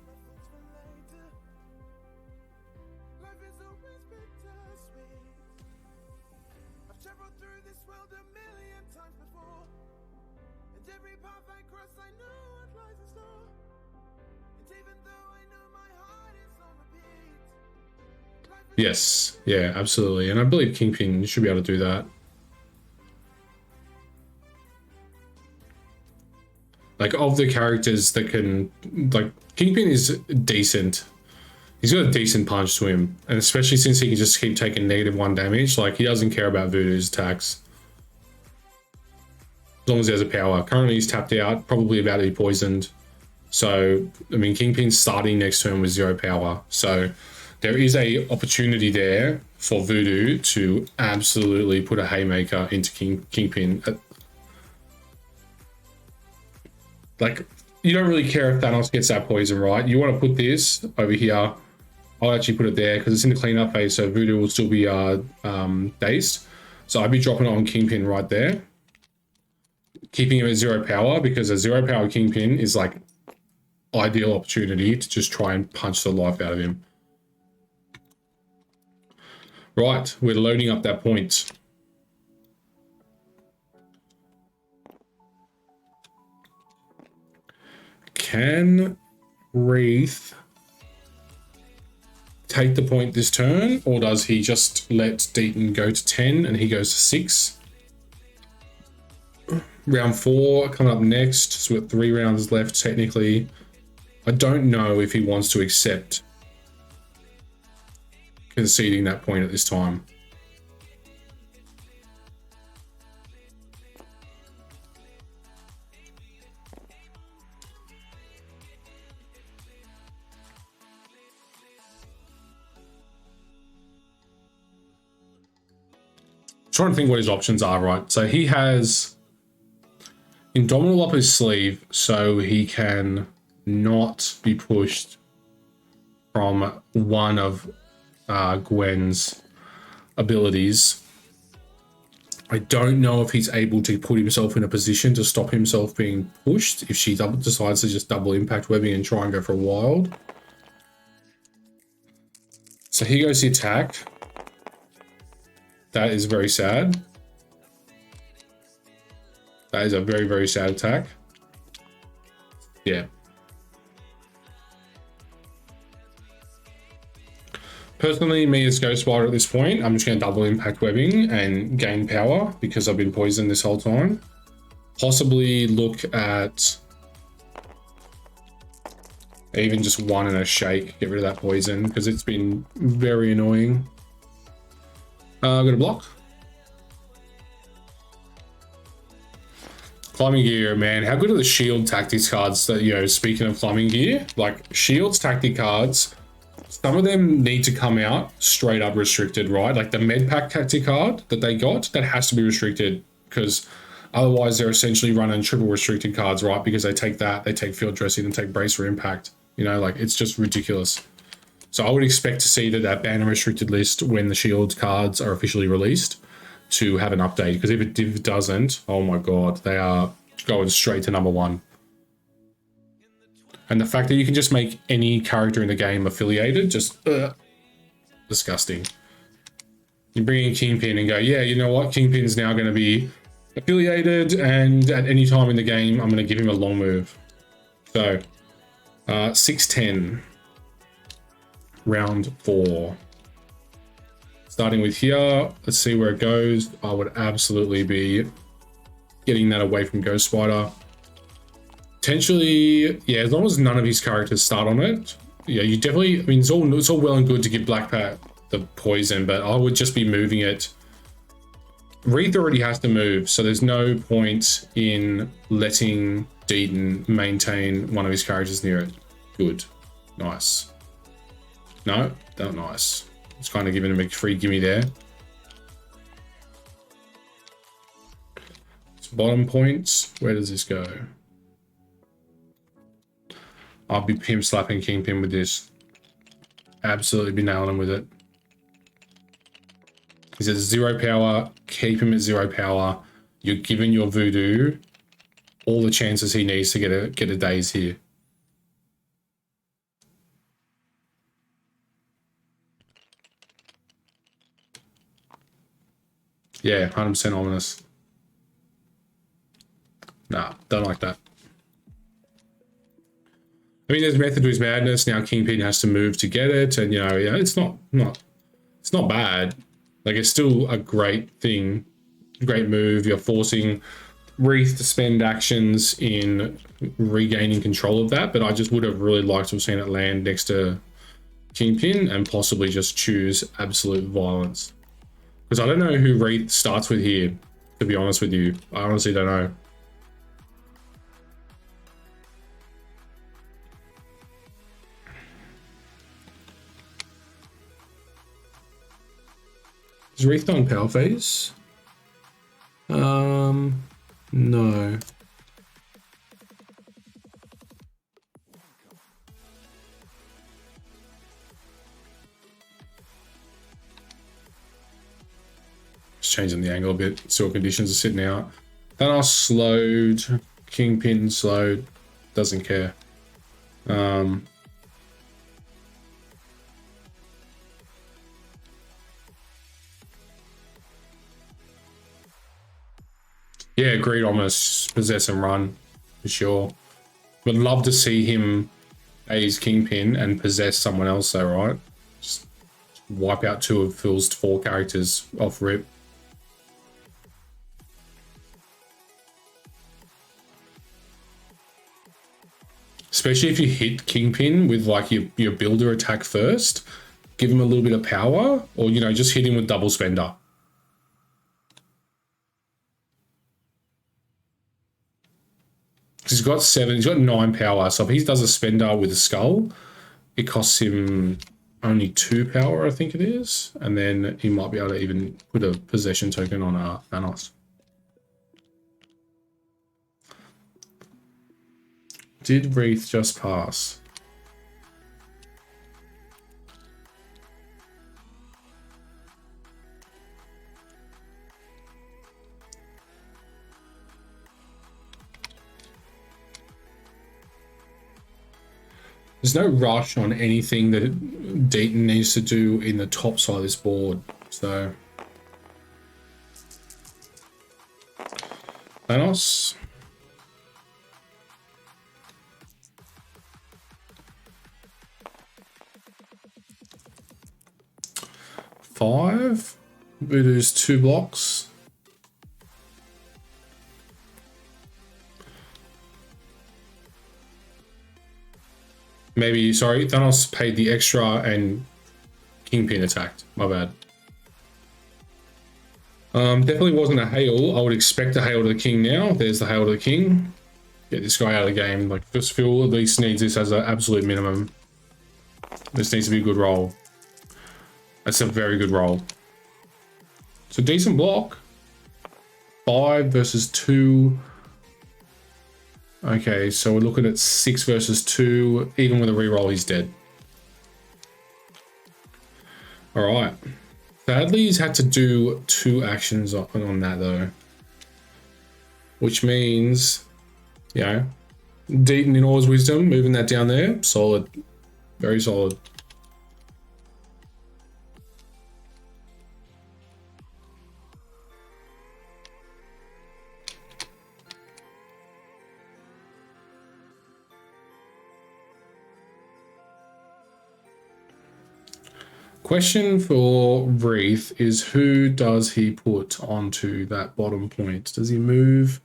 Yes, yeah, absolutely. And I believe Kingpin should be able to do that. Like, of the characters that can, like, Kingpin is decent. He's got a decent punch to him. And especially since he can just keep taking -1 damage, like, he doesn't care about Voodoo's attacks. As long as he has a power. Currently, he's tapped out, probably about to be poisoned. So, I mean, Kingpin's starting next turn with 0 power. So, there is a opportunity there for Voodoo to absolutely put a haymaker into Kingpin. Like, you don't really care if Thanos gets that poison, right? You want to put this over here. I'll actually put it there because it's in the cleanup phase, so Voodoo will still be dazed. So I'd be dropping it on Kingpin right there. Keeping him at 0 power, because a 0 power Kingpin is like ideal opportunity to just try and punch the life out of him. Right, we're loading up that point. Can Reath take the point this turn, or does he just let Deaton go to 10 and he goes to 6? Round 4 coming up next, so we've got 3 rounds left technically. I don't know if he wants to accept conceding that point at this time. Trying to think what his options are, right? So he has Indomitable up his sleeve, so he can not be pushed from one of Gwen's abilities. I don't know if he's able to put himself in a position to stop himself being pushed if she decides to just double impact webbing and try and go for a wild. So here goes the attack. That is very sad. That is a very, very sad attack. Yeah. Personally, me as Ghost Spider at this point, I'm just going to double impact webbing and gain power because I've been poisoned this whole time. Possibly look at even just 1 and a shake, get rid of that poison because it's been very annoying. I'm going to block. Climbing gear, man. How good are the shield tactics cards that, you know, speaking of climbing gear, like shields tactic cards, some of them need to come out straight up restricted, right? Like the med pack tactic card that they got, that has to be restricted because otherwise they're essentially running triple restricted cards, right? Because they take that, they take field dressing and take brace for impact. You know, like it's just ridiculous. So I would expect to see that banner restricted list when the shield cards are officially released to have an update, because if it doesn't, oh my god, they are going straight to #1. And the fact that you can just make any character in the game affiliated, just disgusting. You bring in Kingpin and go, yeah, you know what, Kingpin's now going to be affiliated, and at any time in the game I'm going to give him a long move. So 610. round 4. Starting with here, let's see where it goes. I would absolutely be getting that away from Ghost Spider. Potentially, yeah, as long as none of his characters start on it. Yeah, you definitely, I mean, it's all well and good to give Black Pat the poison, but I would just be moving it. Reath already has to move, so there's no point in letting Deaton maintain one of his characters near it. Good. Nice. No, not nice. It's kind of giving him a free gimme there. It's bottom points. Where does this go? I'll be pimp slapping Kingpin with this. Absolutely be nailing him with it. He says 0 power, keep him at 0 power. You're giving your voodoo all the chances he needs to get a daze here. Yeah, 100% ominous. Nah, don't like that. I mean, there's method to his madness. Now Kingpin has to move to get it, and yeah, it's not bad. Like, it's still a great thing, great move. You're forcing Reath to spend actions in regaining control of that, but I just would have really liked to have seen it land next to Kingpin and possibly just choose absolute violence. Because I don't know who Reath starts with here, to be honest with you. I honestly don't know. Is Reath on power phase? No. Just changing the angle a bit. Still conditions are sitting out. Thanos slowed. Kingpin slowed. Doesn't care. Yeah, agreed. Almost possess and run for sure. Would love to see him A's Kingpin and possess someone else though, right? Just wipe out 2 of Phil's 4 characters off rip. Especially if you hit Kingpin with like your builder attack first, give him a little bit of power, or you know, just hit him with double spender. He's got 7, he's got 9 power, so if he does a spender with a skull, it costs him only 2 power, I think it is, and then he might be able to even put a possession token on Thanos. Did Reath just pass? There's no rush on anything that Deaton needs to do in the top side of this board, so. Thanos. Five. Voodoo's 2 blocks. Maybe, sorry, Thanos paid the extra and Kingpin attacked. My bad. Definitely wasn't a hail. I would expect a hail to the king now. There's the hail to the king. Get this guy out of the game. Like, just Phil at least needs this as an absolute minimum. This needs to be a good roll. That's a very good roll. It's a decent block. 5 versus 2. Okay, so we're looking at 6 versus 2. Even with a reroll, he's dead. All right. Sadly, he's had to do 2 actions on that, though. Which means, you know, Deaton in all his wisdom, moving that down there. Solid. Very solid. Question for Reath is, who does he put onto that bottom point? Does he move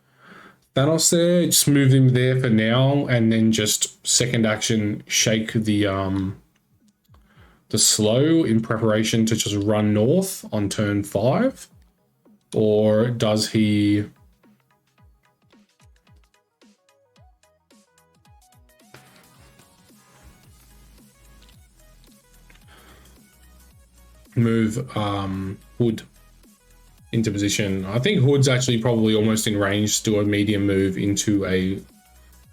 Thanos there? Just move him there for now, and then just second action shake the slow in preparation to just run north on turn 5? Or does he move Hood into position? I think Hood's actually probably almost in range to do a medium move into a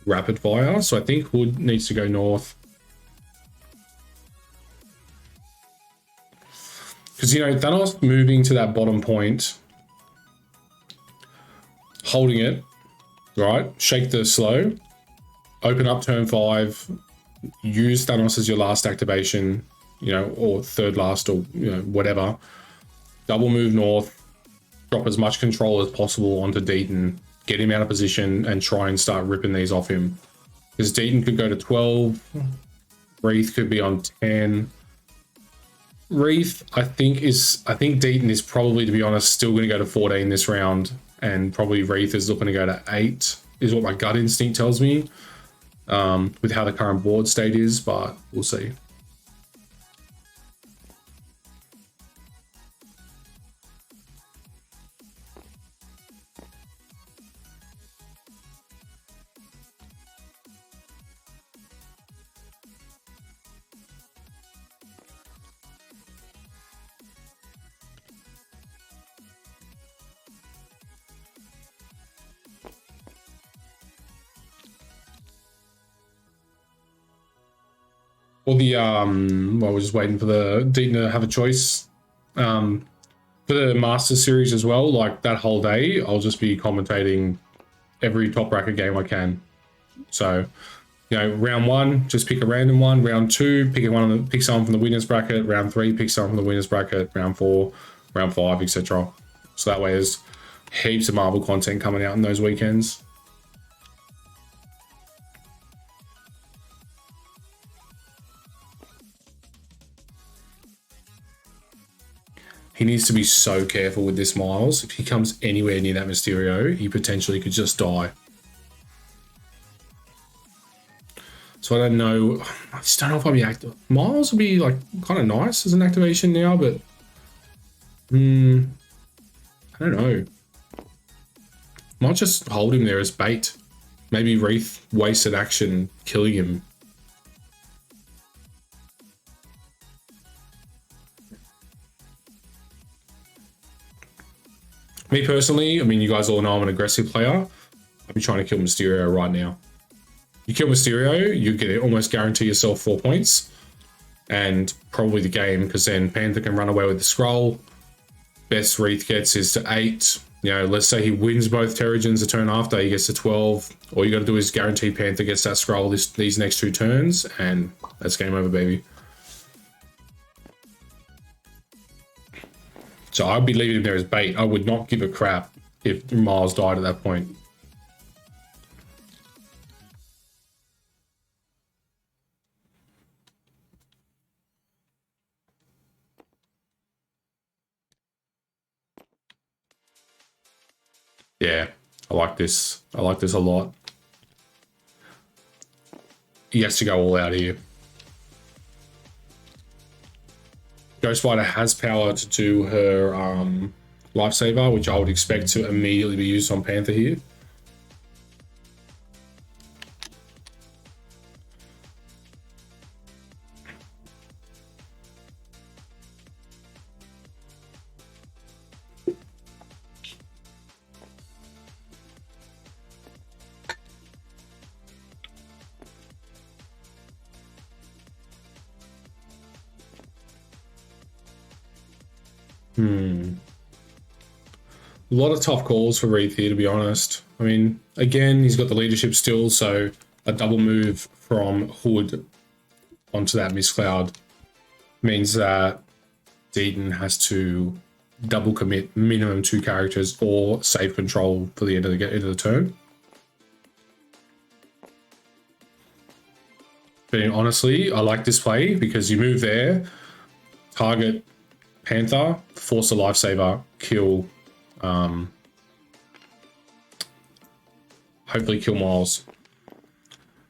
rapid fire, so I think Hood needs to go north. Because, you know, Thanos moving to that bottom point, holding it, right? Shake the slow, open up turn 5, use Thanos as your last activation, you know, or third last, or, you know, whatever. Double move north, drop as much control as possible onto Deaton, get him out of position, and try and start ripping these off him. Because Deaton could go to 12, Reath could be on 10. Reath, I think Deaton is probably, to be honest, still going to go to 14 this round, and probably Reath is looking to go to 8, is what my gut instinct tells me, with how the current board state is, but we'll see. Or the well, we're just waiting for the Deaton to have a choice. For the Master Series as well, like that whole day, I'll just be commentating every top bracket game I can. So, you know, round 1, just pick a random one. Round 2, pick someone from the winners bracket. Round 3, pick someone from the winners bracket. Round 4, round 5, etc. So that way, there's heaps of Marvel content coming out in those weekends. He needs to be so careful with this, Miles. If he comes anywhere near that Mysterio, he potentially could just die. So I don't know. I just don't know if I'll be active. Miles would be like kind of nice as an activation now, but I don't know. Might just hold him there as bait. Maybe Reath wasted action killing him. Me personally, I mean, you guys all know I'm an aggressive player. I'd be trying to kill Mysterio right now. You kill Mysterio, you get almost guarantee yourself 4 points, and probably the game, because then Panther can run away with the scroll. Best Reath gets is to 8. You know, let's say he wins both Terrigens the turn after, he gets to 12. All you got to do is guarantee Panther gets that scroll these next 2 turns, and that's game over, baby. So I'd be leaving him there as bait. I would not give a crap if Miles died at that point. Yeah, I like this. I like this a lot. He has to go all out here. Ghost Spider has power to do her lifesaver, which I would expect to immediately be used on Panther here. A lot of tough calls for Reath here, to be honest. I mean, again, he's got the leadership still, so a double move from Hood onto that Mist Cloud means that Deaton has to double commit minimum 2 characters or save control for the end of the turn. But honestly, I like this play because you move there, target Panther, force a lifesaver, kill, hopefully kill Miles.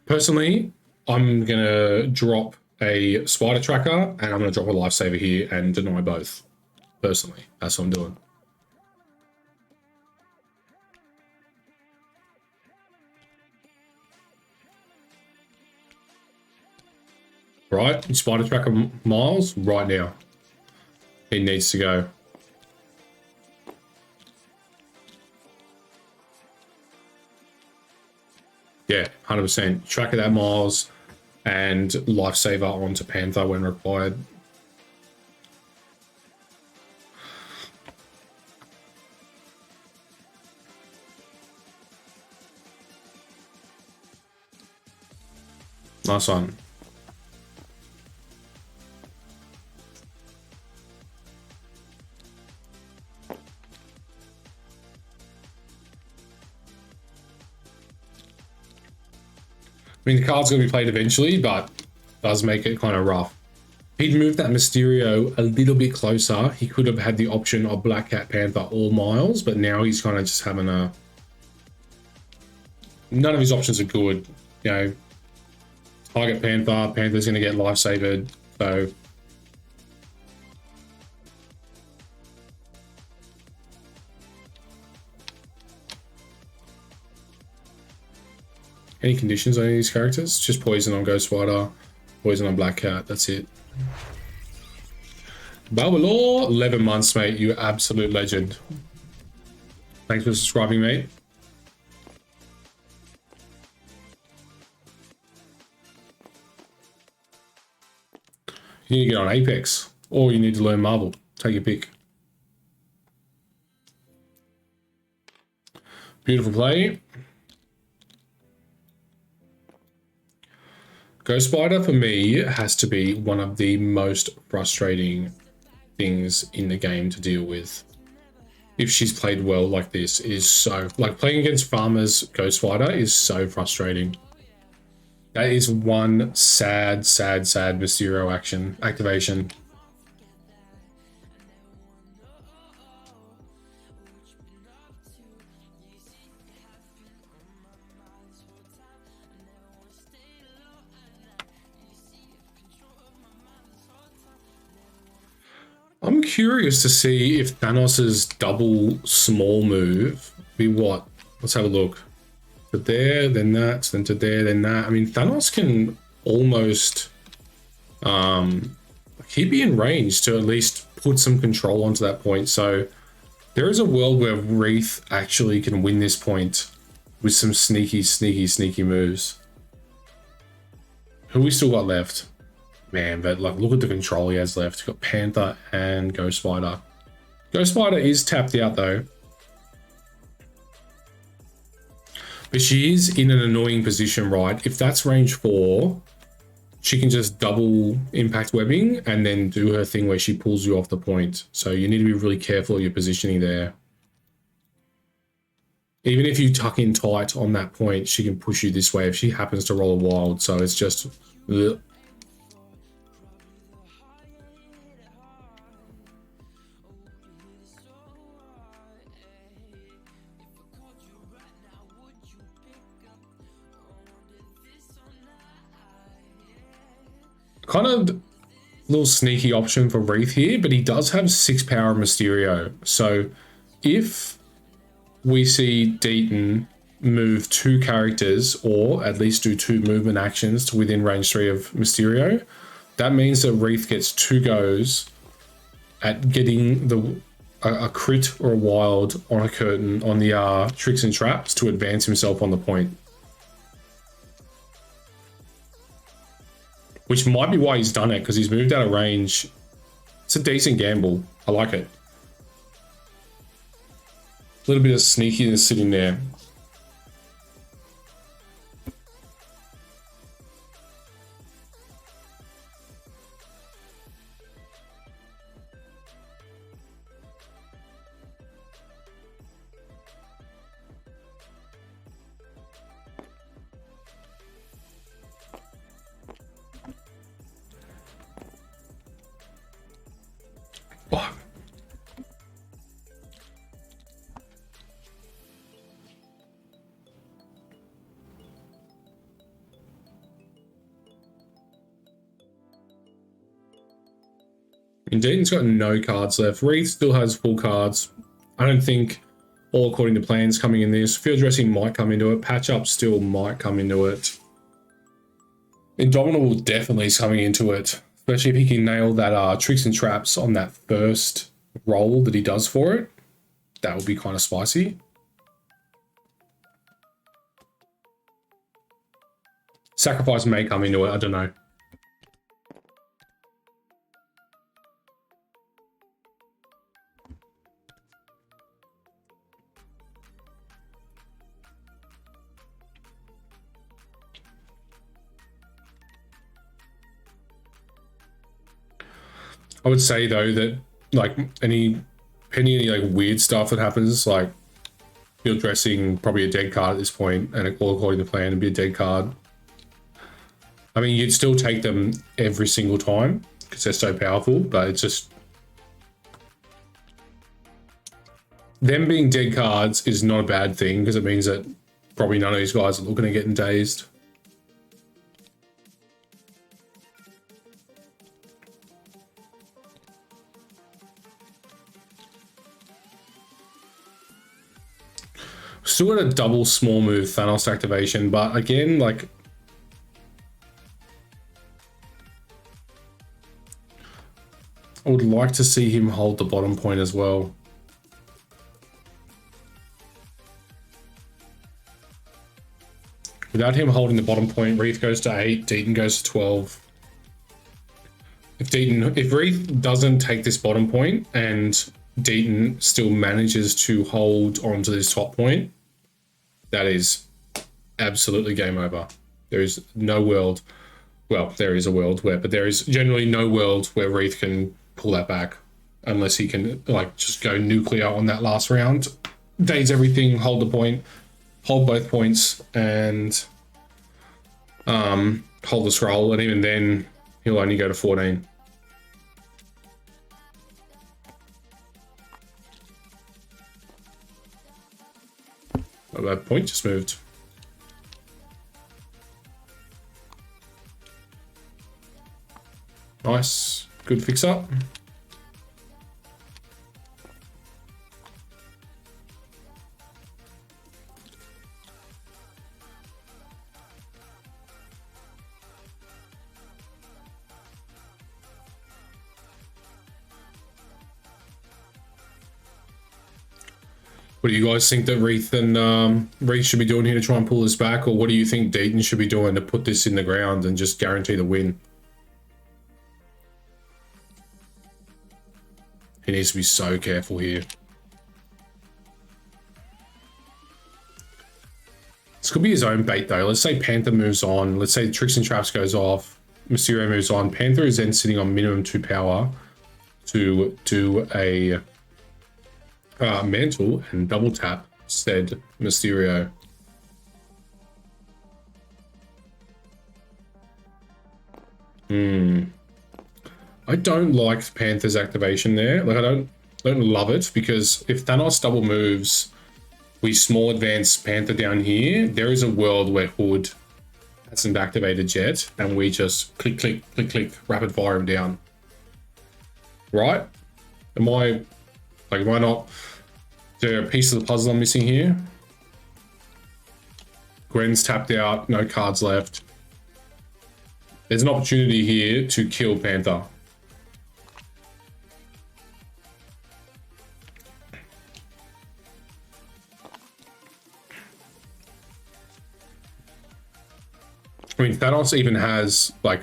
Personally, I'm gonna drop a spider tracker and I'm gonna drop a lifesaver here and deny both. Personally, that's what I'm doing. Right, spider tracker Miles right now. He needs to go. Yeah, 100%. Tracker that Miles and lifesaver onto Panther when required. Nice one. I mean, the card's going to be played eventually, but does make it kind of rough. He'd moved that Mysterio a little bit closer. He could have had the option of Black Cat, Panther, or Miles, but now he's kind of just having a... None of his options are good. You know, target Panther. Panther's going to get lifesavered, so... Any conditions on any of these characters? Just poison on Ghost Rider, poison on Black Cat, that's it. Balbalor, 11 months, mate. You absolute legend. Thanks for subscribing, mate. You need to get on Apex, or you need to learn Marvel. Take your pick. Beautiful play. Ghost Spider for me has to be one of the most frustrating things in the game to deal with. If she's played well like this, it is so... Like, playing against farmers Ghost Spider is so frustrating. That is one sad Mysterio activation. I'm curious to see if Thanos's double small move be what? Let's have a look. To there, then that, then to there, then that. I mean, Thanos can almost he'd be in range to at least put some control onto that point. So there is a world where Reath actually can win this point with some sneaky moves. Who we still got left? Man, but like, look at the control he has left. He's got Panther and Ghost Spider. Ghost Spider is tapped out though. But she is in an annoying position, right? If that's range 4, she can just double impact webbing and then do her thing where she pulls you off the point. So you need to be really careful of your positioning there. Even if you tuck in tight on that point, she can push you this way if she happens to roll a wild. So it's just... Ugh. Kind of little sneaky option for Reath here, but he does have 6 power Mysterio. So if we see Deaton move 2 characters, or at least do 2 movement actions to within range 3 of Mysterio, that means that Reath gets 2 goes at getting a crit or a wild on a curtain on the tricks and traps to advance himself on the point. Which might be why he's done it, because he's moved out of range. It's a decent gamble. I like it. A little bit of sneakiness sitting there. And Deaton's got no cards left. Reath still has full cards. I don't think all according to plans coming in this. Field dressing might come into it. Patch up still might come into it. Indomitable definitely is coming into it, especially if he can nail that tricks and traps on that first roll that he does for it. That would be kind of spicy. Sacrifice may come into it, I don't know. I would say though that like any like weird stuff that happens, like field dressing, probably a dead card at this point, and all according to plan, it'd be a dead card. I mean, you'd still take them every single time because they're so powerful, but it's just them being dead cards is not a bad thing because it means that probably none of these guys are looking at getting dazed. Still got a double small move Thanos activation, but again, like I would like to see him hold the bottom point as well. Without him holding the bottom point, Reath goes to 8, Deaton goes to 12. If Reath doesn't take this bottom point and Deaton still manages to hold onto this top point, that is absolutely game over. There is no world, well, there is a world where, but there is generally no world where Reath can pull that back unless he can like just go nuclear on that last round, daze everything, hold the point, hold both points, and hold the scroll, and even then he'll only go to 14. Oh, that point just moved. Nice, good fix up. What do you guys think that Reath and Reath should be doing here to try and pull this back, or what do you think Deaton should be doing to put this in the ground and just guarantee the win? He needs to be so careful here. This could be his own bait though. Let's say Panther moves on. Let's say Tricks and Traps goes off. Mysterio moves on. Panther is then sitting on minimum 2 power to do a mantle and double tap said Mysterio. I don't like Panther's activation there. Like I don't love it, because if Thanos double moves, we small advance Panther down here. There is a world where Hood hasn't activated yet, and we just click, click, click, click, rapid fire him down. Right? Am I not? Is there a piece of the puzzle I'm missing here? Gwen's tapped out, no cards left. There's an opportunity here to kill Panther. I mean, Thanos even has like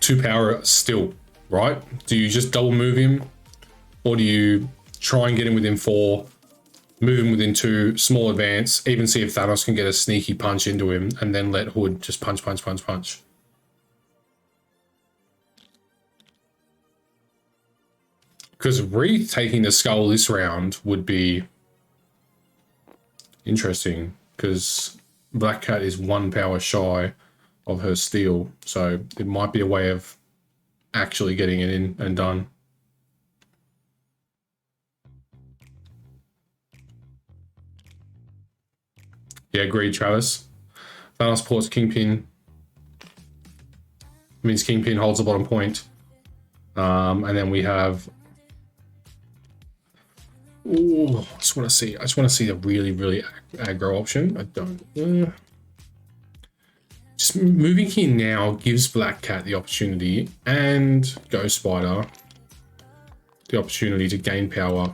2 power still, right? Do you just double move him? Or do you try and get him within 4, move him within 2, small advance, even see if Thanos can get a sneaky punch into him, and then let Hood just punch, punch, punch, punch? Because Reath taking the skull this round would be interesting, because Black Cat is 1 power shy of her steal, so it might be a way of actually getting it in and done. Yeah, agreed, Travis. Thanos ports Kingpin. Means Kingpin holds the bottom point. And then we have, oh, I just want to see the really aggro option. I don't. Just moving here now gives Black Cat the opportunity, and Ghost Spider the opportunity to gain power.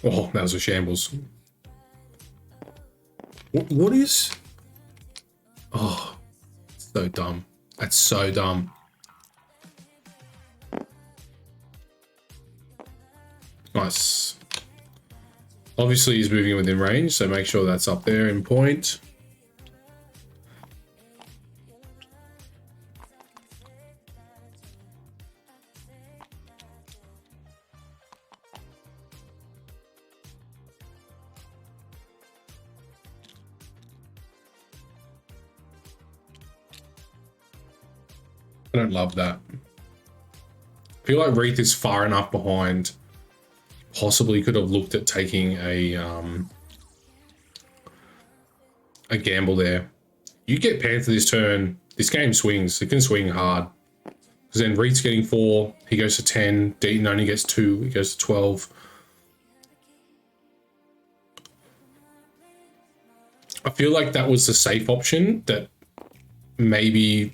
Oh, that was a shambles. What is? Oh, so dumb. That's so dumb. Nice. Obviously, he's moving within range, so make sure that's up there in point. I don't love that. I feel like Reath is far enough behind. Possibly could have looked at taking a gamble there. You get Panther this turn, this game swings. It can swing hard. Because then Reath's getting 4, he goes to 10, Deaton only gets 2, he goes to 12. I feel like that was the safe option that maybe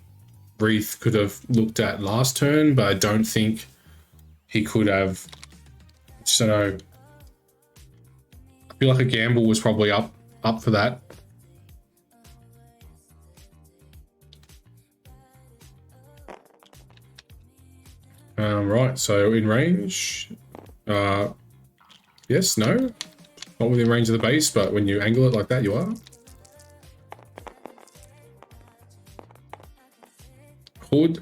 Reath could have looked at last turn, but I don't think he could have. So no, I feel like a gamble was probably up for that. Right, so in range, yes, no, not within range of the base, but when you angle it like that, you are. Hood.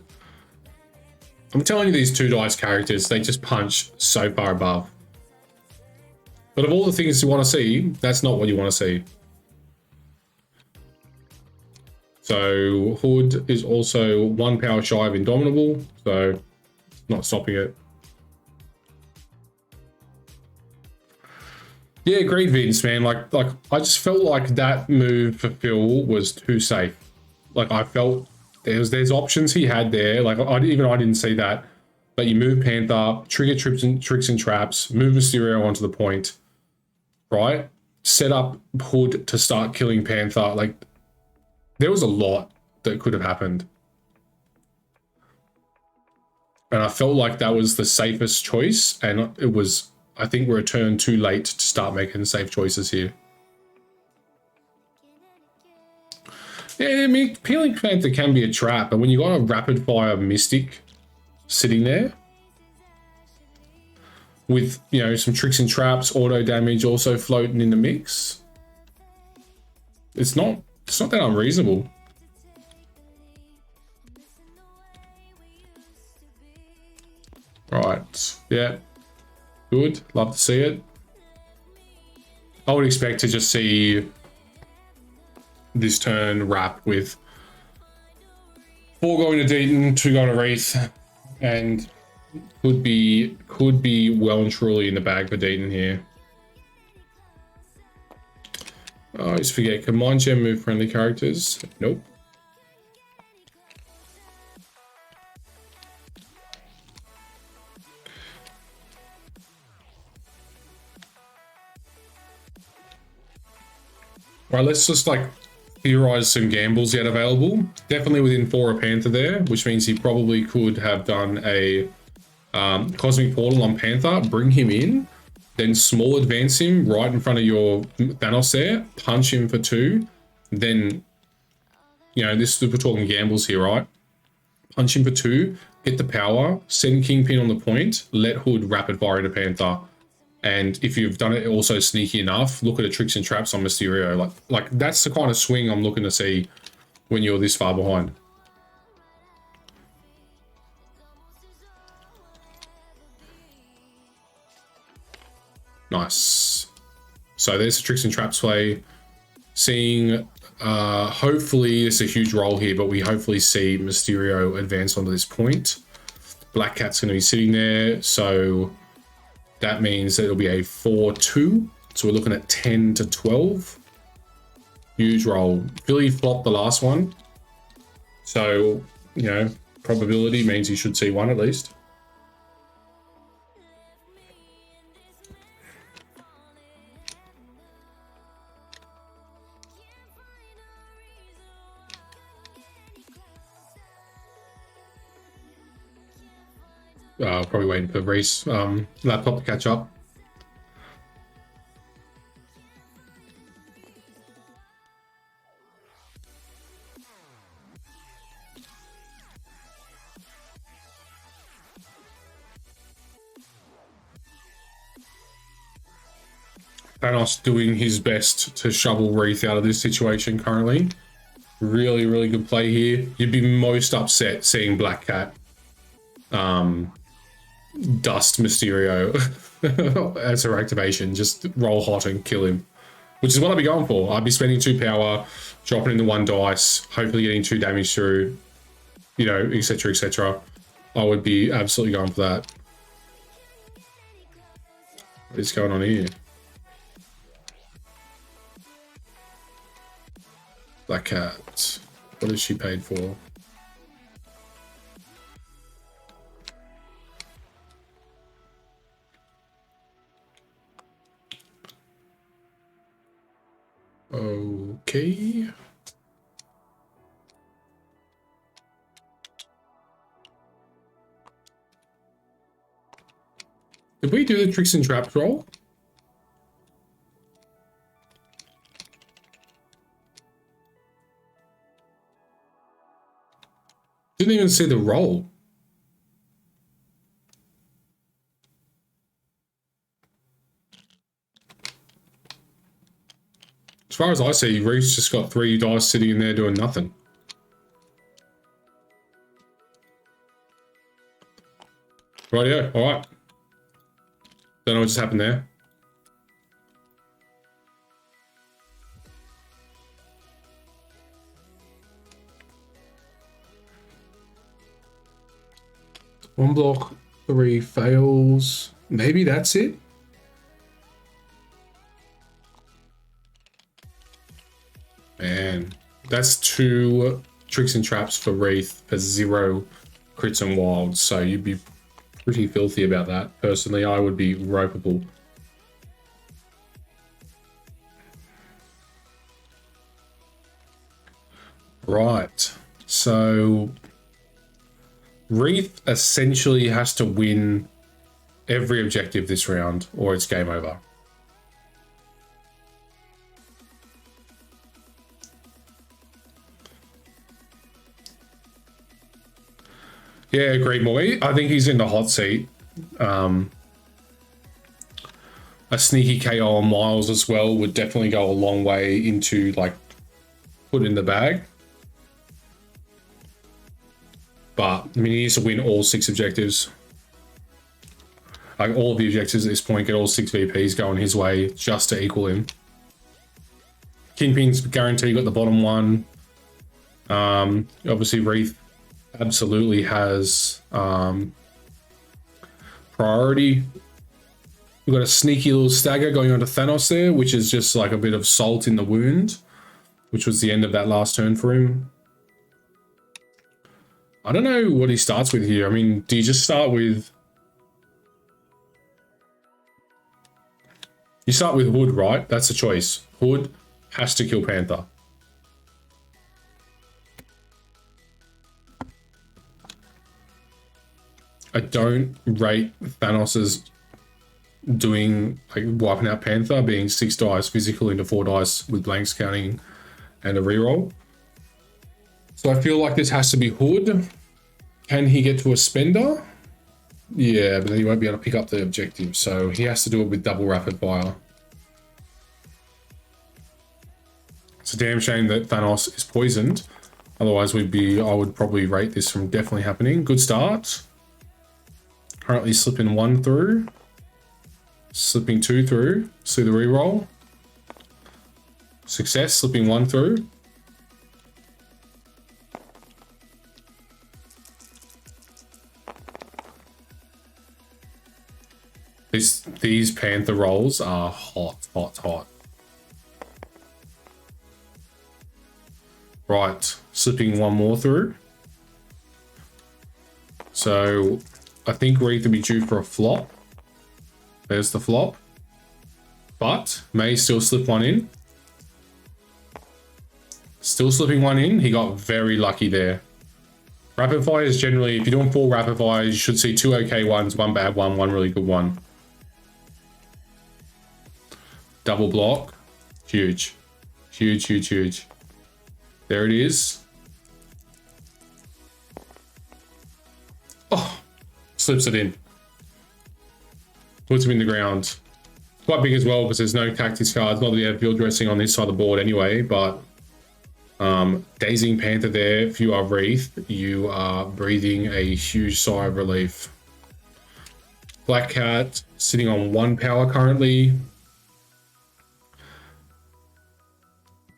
I'm telling you, these 2 dice characters, they just punch so far above. But of all the things you want to see, that's not what you want to see. So Hood is also 1 power shy of Indomitable, so not stopping it. Yeah, great Vince, man. Like I just felt like that move for Phil was too safe. Like I felt there's options he had there. Like I didn't see that. But you move Panther, trigger tricks and traps, move Mysterio onto the point, right? Set up Hood to start killing Panther. Like there was a lot that could have happened. And I felt like that was the safest choice. And it was, I think we're a turn too late to start making safe choices here. Yeah, I mean, peeling Panther can be a trap, but when you got a rapid fire Mystic sitting there with, you know, some tricks and traps, auto damage also floating in the mix, it's not that unreasonable. Right, yeah, good, love to see it. I would expect to just see this turn wrap with 4 going to Deaton, 2 going to Reath, and could be well and truly in the bag for Deaton here. Oh, I just forget, can Mind Gem move friendly characters? Nope. Right, let's just like theorize some gambles yet available. Definitely within 4 a Panther there, which means he probably could have done a Cosmic Portal on Panther, bring him in, then small advance him right in front of your Thanos there, punch him for 2, then, you know, this we're talking gambles here, right? Punch him for 2, get the power, send Kingpin on the point, let Hood rapid fire into Panther. And if you've done it also sneaky enough, look at the tricks and traps on Mysterio. Like that's the kind of swing I'm looking to see when you're this far behind. Nice. So there's the tricks and traps play. Seeing, hopefully, it's a huge roll here, but we hopefully see Mysterio advance onto this point. Black Cat's going to be sitting there, so that means that it'll be a 4-2. So we're looking at 10 to 12. Huge roll. Philly flopped the last one. So, you know, probability means you should see one at least. Probably waiting for Reath's laptop to catch up. Thanos doing his best to shovel Reath out of this situation currently. Really, really good play here. You'd be most upset seeing Black Cat dust Mysterio as her activation. Just roll hot and kill him, which is what I'd be going for. I'd be spending 2 power, dropping into 1 dice, hopefully getting 2 damage through, you know, etc, etc. I would be absolutely going for that. What is going on here? Black Cat. What is she paid for? Okay. Did we do the tricks and traps roll? Didn't even see the roll. As far as I see, Reath's just got 3 dice sitting in there doing nothing. Rightio, alright. Don't know what just happened there. One block, 3 fails. Maybe that's it. Man, that's 2 tricks and traps for Reath for 0 crits and wilds. So you'd be pretty filthy about that. Personally, I would be ropeable. Right. So Reath essentially has to win every objective this round or it's game over. Yeah, agreed, Moy. I think he's in the hot seat. A sneaky KO on Miles as well would definitely go a long way into, like, put in the bag. But, I mean, he needs to win all 6 objectives. Like, all of the objectives at this point, get all 6 VPs going his way just to equal him. Kingpin's guaranteed got the bottom one. Obviously, Reath absolutely has priority. We've got a sneaky little stagger going on to Thanos there, which is just like a bit of salt in the wound, which was the end of that last turn for him. I don't know what he starts with here. I mean, do you just start with... You start with Hood, right? That's a choice. Hood has to kill Panther. I don't rate Thanos's doing, like, wiping out Panther, being 6 dice physical into 4 dice with blanks counting and a reroll. So I feel like this has to be Hood. Can he get to a spender? Yeah, but then he won't be able to pick up the objective, so he has to do it with double rapid fire. It's a damn shame that Thanos is poisoned. Otherwise, I would probably rate this from definitely happening. Good start. Currently slipping 1 through. Slipping 2 through. See the reroll. Success, slipping 1 through. These Panther rolls are hot, hot, hot. Right, slipping one more through. So I think Reath will be due for a flop. There's the flop. But may still slip one in. Still slipping one in. He got very lucky there. Rapid fire is generally, if you're doing 4 rapid fires, you should see 2 okay ones, 1 bad one, 1 really good one. Double block. Huge. Huge, huge, huge. There it is. Oh, slips it in. Puts him in the ground. Quite big as well because there's no tactics cards. Not that you have field dressing on this side of the board anyway, but Dazing Panther there. If you are Reath, you are breathing a huge sigh of relief. Black Cat sitting on 1 power currently.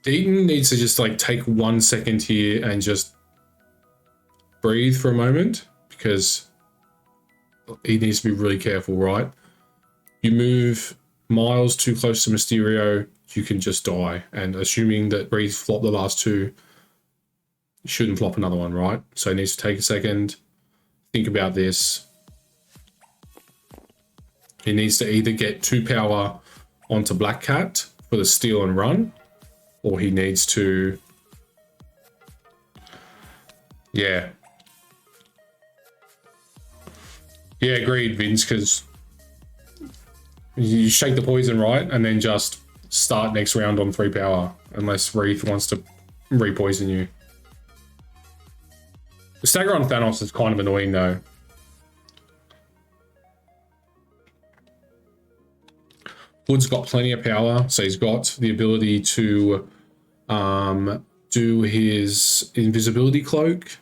Deaton needs to just like take 1 second here and just breathe for a moment because he needs to be really careful, right? You move Miles too close to Mysterio, you can just die. And assuming that Reath flopped the last 2, you shouldn't flop another one, right? So he needs to take a second, think about this. He needs to either get 2 power onto Black Cat for the steal and run, or he needs to, yeah, agreed, Vince, because you shake the poison, right, and then just start next round on 3 power, unless Reath wants to re-poison you. The stagger on Thanos is kind of annoying, though. Hood's got plenty of power, so he's got the ability to do his invisibility cloak.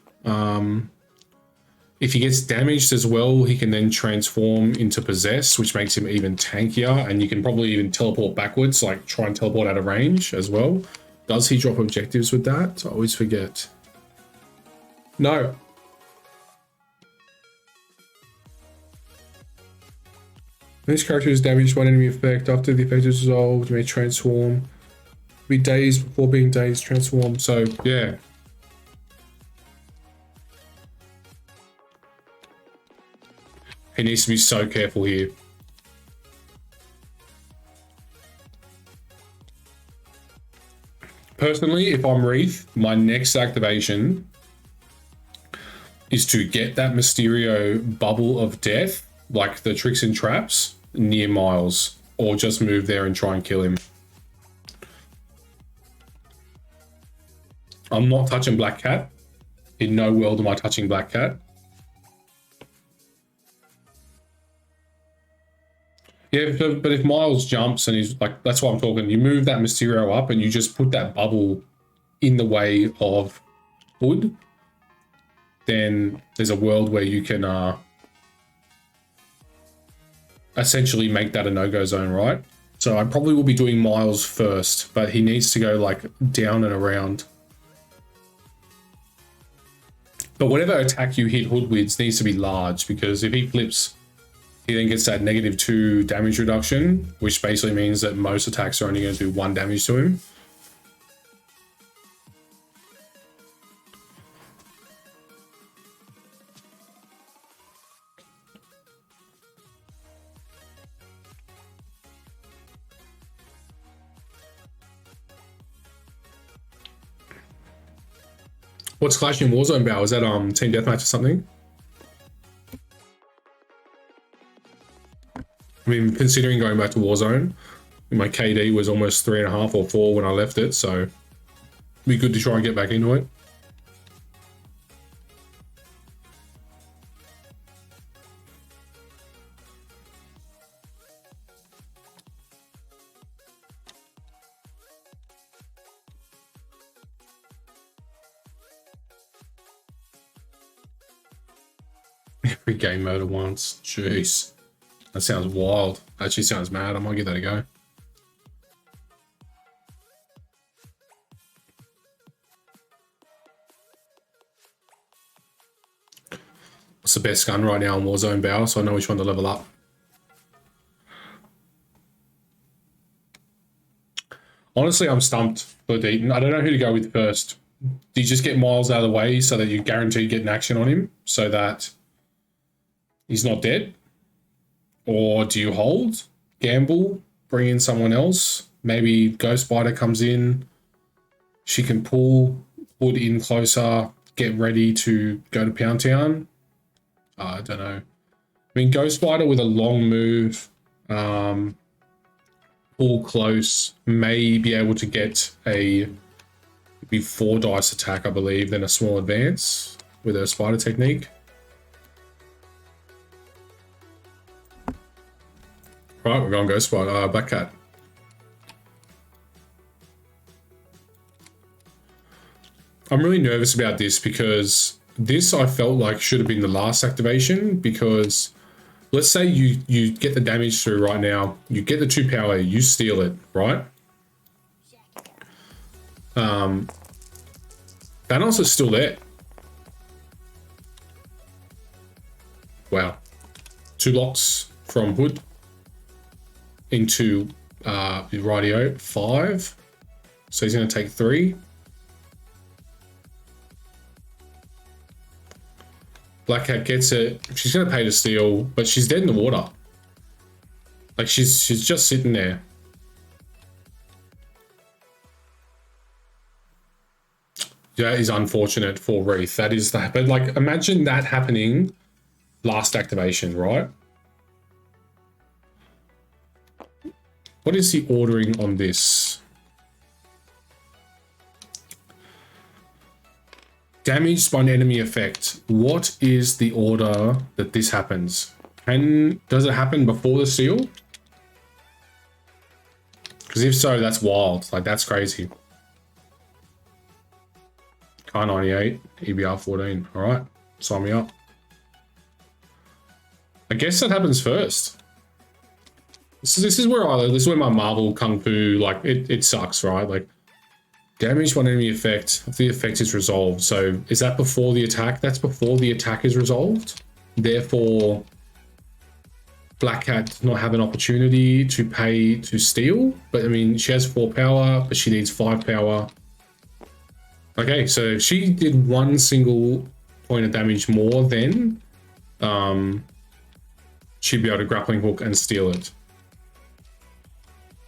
If he gets damaged as well, he can then transform into Possess, which makes him even tankier, and you can probably even teleport backwards, like try and teleport out of range as well. Does he drop objectives with that? I always forget. No. This character is damaged by an enemy effect. After the effect is resolved, you may transform. Be dazed before being dazed, transform. So, yeah. He needs to be so careful here. Personally, if I'm Reath, my next activation is to get that Mysterio bubble of death, like the tricks and traps, near Miles, or just move there and try and kill him. I'm not touching Black Cat. In no world am I touching Black Cat. Yeah, but if Miles jumps and he's like, that's what I'm talking, you move that Mysterio up and you just put that bubble in the way of Hood, then there's a world where you can essentially make that a no-go zone, right? So I probably will be doing Miles first, but he needs to go like down and around. But whatever attack you hit Hood with needs to be large, because if he flips, he then gets that -2 damage reduction, which basically means that most attacks are only going to do 1 damage to him. What's Clash in Warzone about? Is that team deathmatch or something? I mean, considering going back to Warzone, my KD was almost 3.5 or 4 when I left it, so it'd be good to try and get back into it. Every game mode at once. Jeez. That sounds wild. Actually sounds mad. I might give that a go. What's the best gun right now in Warzone, Bow, so I know which one to level up? Honestly, I'm stumped for Deaton. I don't know who to go with first. Do you just get Miles out of the way so that you guarantee getting action on him so that he's not dead? Or do you hold, gamble, bring in someone else? Maybe Ghost Spider comes in. She can pull Hood in closer, get ready to go to Pound Town. I don't know. I mean, Ghost Spider with a long move, pull close, may be able to get a be 4 dice attack, I believe, then a small advance with her spider technique. Right, we're going Ghost Spider, Black Cat. I'm really nervous about this because this I felt like should have been the last activation, because let's say you get the damage through right now, you get the 2 power, you steal it, right? Thanos is still there. Wow. 2 blocks from Hood into Radio 5. So he's going to take 3. Black Cat gets it. She's going to pay to steal, but she's dead in the water. Like, she's just sitting there. That is unfortunate for Reath. That is that. But, like, imagine that happening last activation, right? What is the ordering on this? Damaged by an enemy effect. What is the order that this happens? Does it happen before the steal? Because if so, that's wild. Like, that's crazy. Car 98, EBR 14. All right, sign me up. I guess that happens first. This is where my Marvel Kung Fu, like, it sucks, right? Like, damage one enemy effect if the effect is resolved. So is that before the attack? That's before the attack is resolved. Therefore, Black Cat does not have an opportunity to pay to steal. But I mean, she has 4 power, but she needs 5 power. Okay, so if she did 1 single point of damage more, then she'd be able to grappling hook and steal it.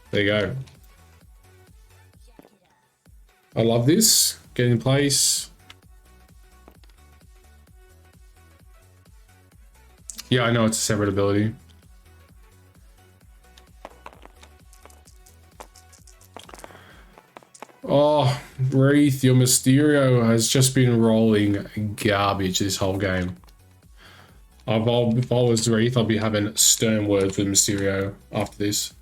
There you go. I love this. Get in place. Yeah, I know it's a separate ability. Oh, Reath, your Mysterio has just been rolling garbage this whole game. If I was Reath, I'd be having stern words with Mysterio after this.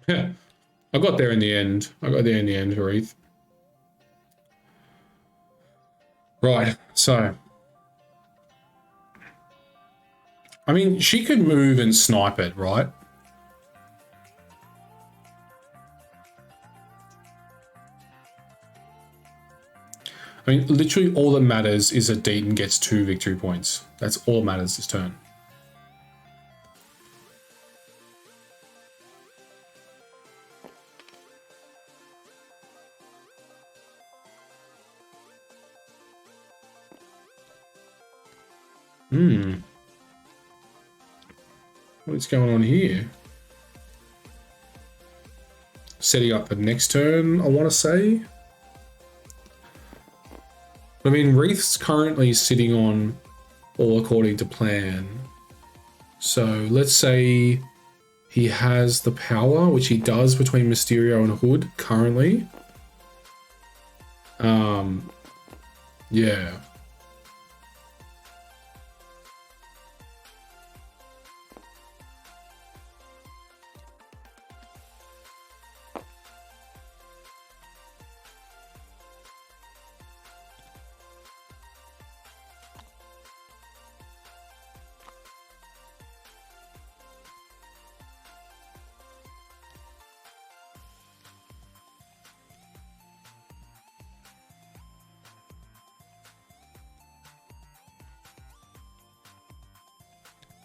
Yeah, I got there in the end. Reath. Right, so. I mean, she could move and snipe it, right? I mean, literally all that matters is that Deaton gets 2 victory points. That's all that matters this turn. What's going on here? Setting up the next turn, I want to say. I mean, Reath's currently sitting on all according to plan. So let's say he has the power, which he does between Mysterio and Hood currently. Yeah.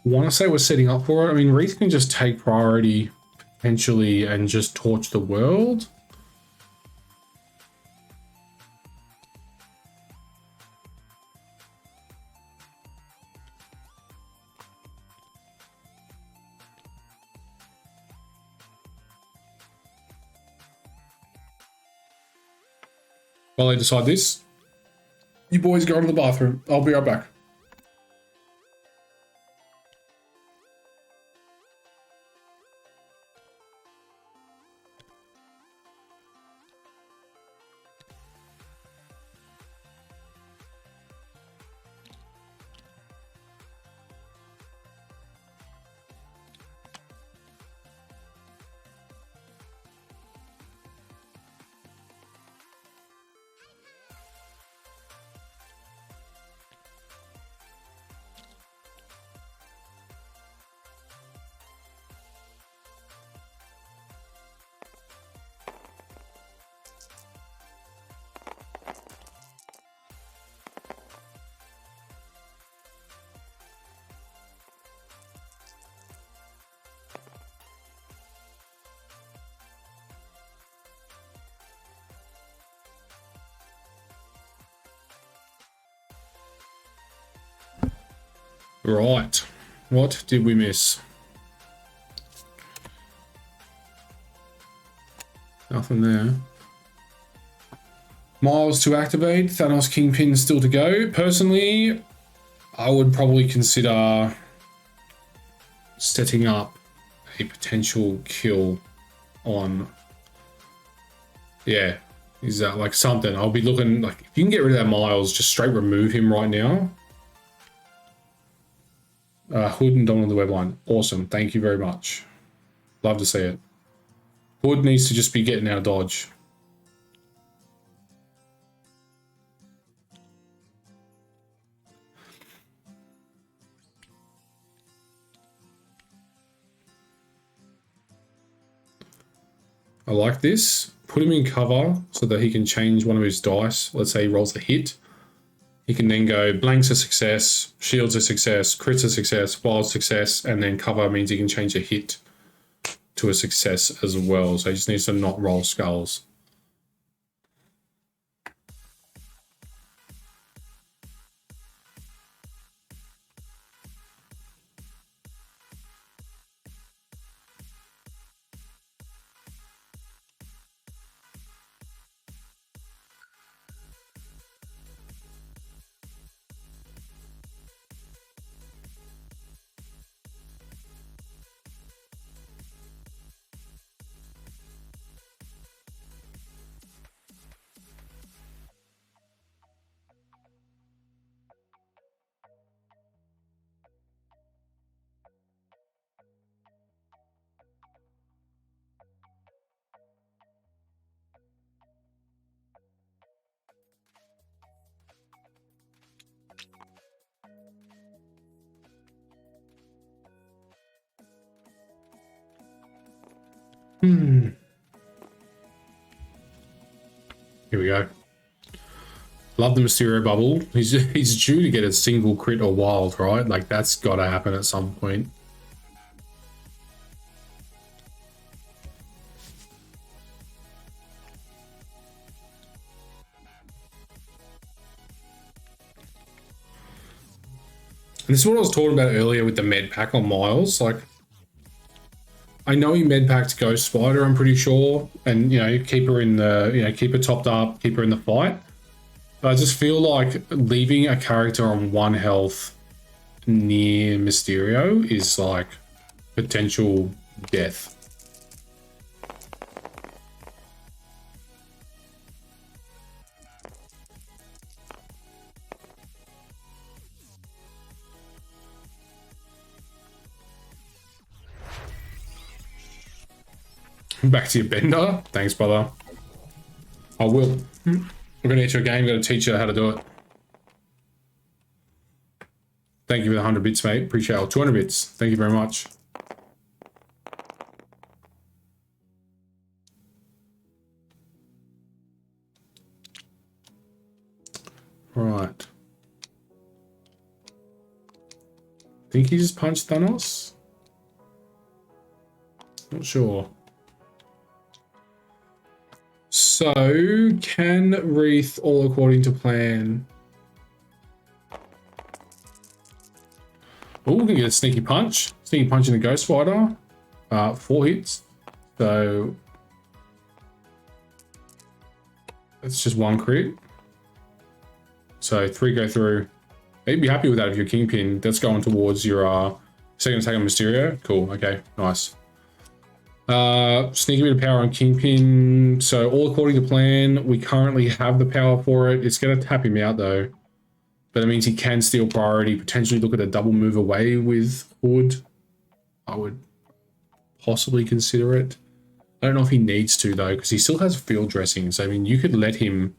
Want to say we're setting up for it. I mean, Reath can just take priority potentially and just torch the world. While I decide this, you boys go to the bathroom. I'll be right back. Right. What did we miss? Nothing there. Miles to activate. Thanos Kingpin still to go. Personally, I would probably consider setting up a potential kill on... Yeah. Is that like something? I'll be looking... Like, if you can get rid of that Miles, just straight remove him right now. Hood and Don on the web line. Awesome. Thank you very much. Love to see it. Hood needs to just be getting out of dodge. I like this. Put him in cover so that he can change one of his dice. Let's say he rolls a hit. He can then go blanks a success, shields a success, crits a success, wild success, and then cover means he can change a hit to a success as well. So he just needs to not roll skulls. Here we go. Love the Mysterio bubble. He's due to get a single crit or wild, right? Like, that's got to happen at some point. And this is what I was talking about earlier with the med pack on Miles. Like, I know he med packed Ghost Spider, I'm pretty sure, and keep her in the keep her topped up, keep her in the fight. But I just feel like leaving a character on 1 health near Mysterio is like potential death. Back to your bender. Thanks, brother. I will. We're going to get you a game. I'm going to teach you how to do it. Thank you for the 100 bits, mate. Appreciate it. 200 bits. Thank you very much. Right. I think think he just punched Thanos. Not sure. So, can Reath all according to plan? Oh, we're gonna get a sneaky punch. Sneaky punch in the Ghost Fighter. 4 hits. So that's just 1 crit. So 3 go through. You'd be happy with that if you're Kingpin. That's going towards your second attack on Mysterio. Cool. Okay. Nice. Sneaky bit of power on Kingpin. So all according to plan. We currently have the power for it. It's going to tap him out though. But it means he can steal priority, potentially look at a double move away with Hood. I would possibly consider it. I don't know if he needs to though, because he still has field dressing. So I mean, you could let him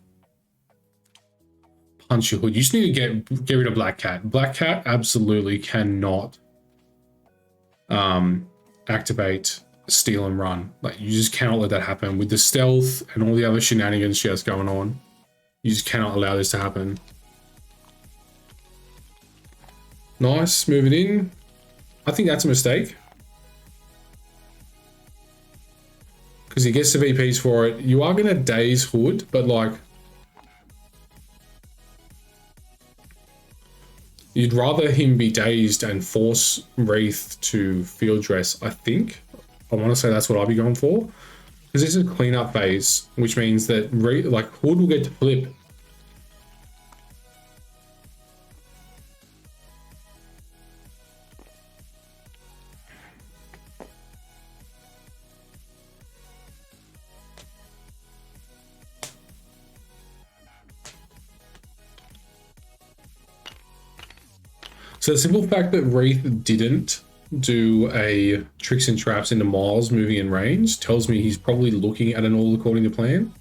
punch your Hood. You just need to get rid of Black Cat. Black Cat absolutely cannot activate steal and run. Like, you just cannot let that happen with the stealth and all the other shenanigans she has going on. You just cannot allow this to happen. Nice, move it in. I think that's a mistake. Because he gets the VPs for it. You are going to daze Hood, but like, you'd rather him be dazed and force Reath to field dress, I think. I want to say that's what I'd be going for. Because this is a cleanup phase, which means that Hood will get to flip. So the simple fact that Reath didn't do a tricks and traps into Miles moving in range tells me he's probably looking at an all according to plan.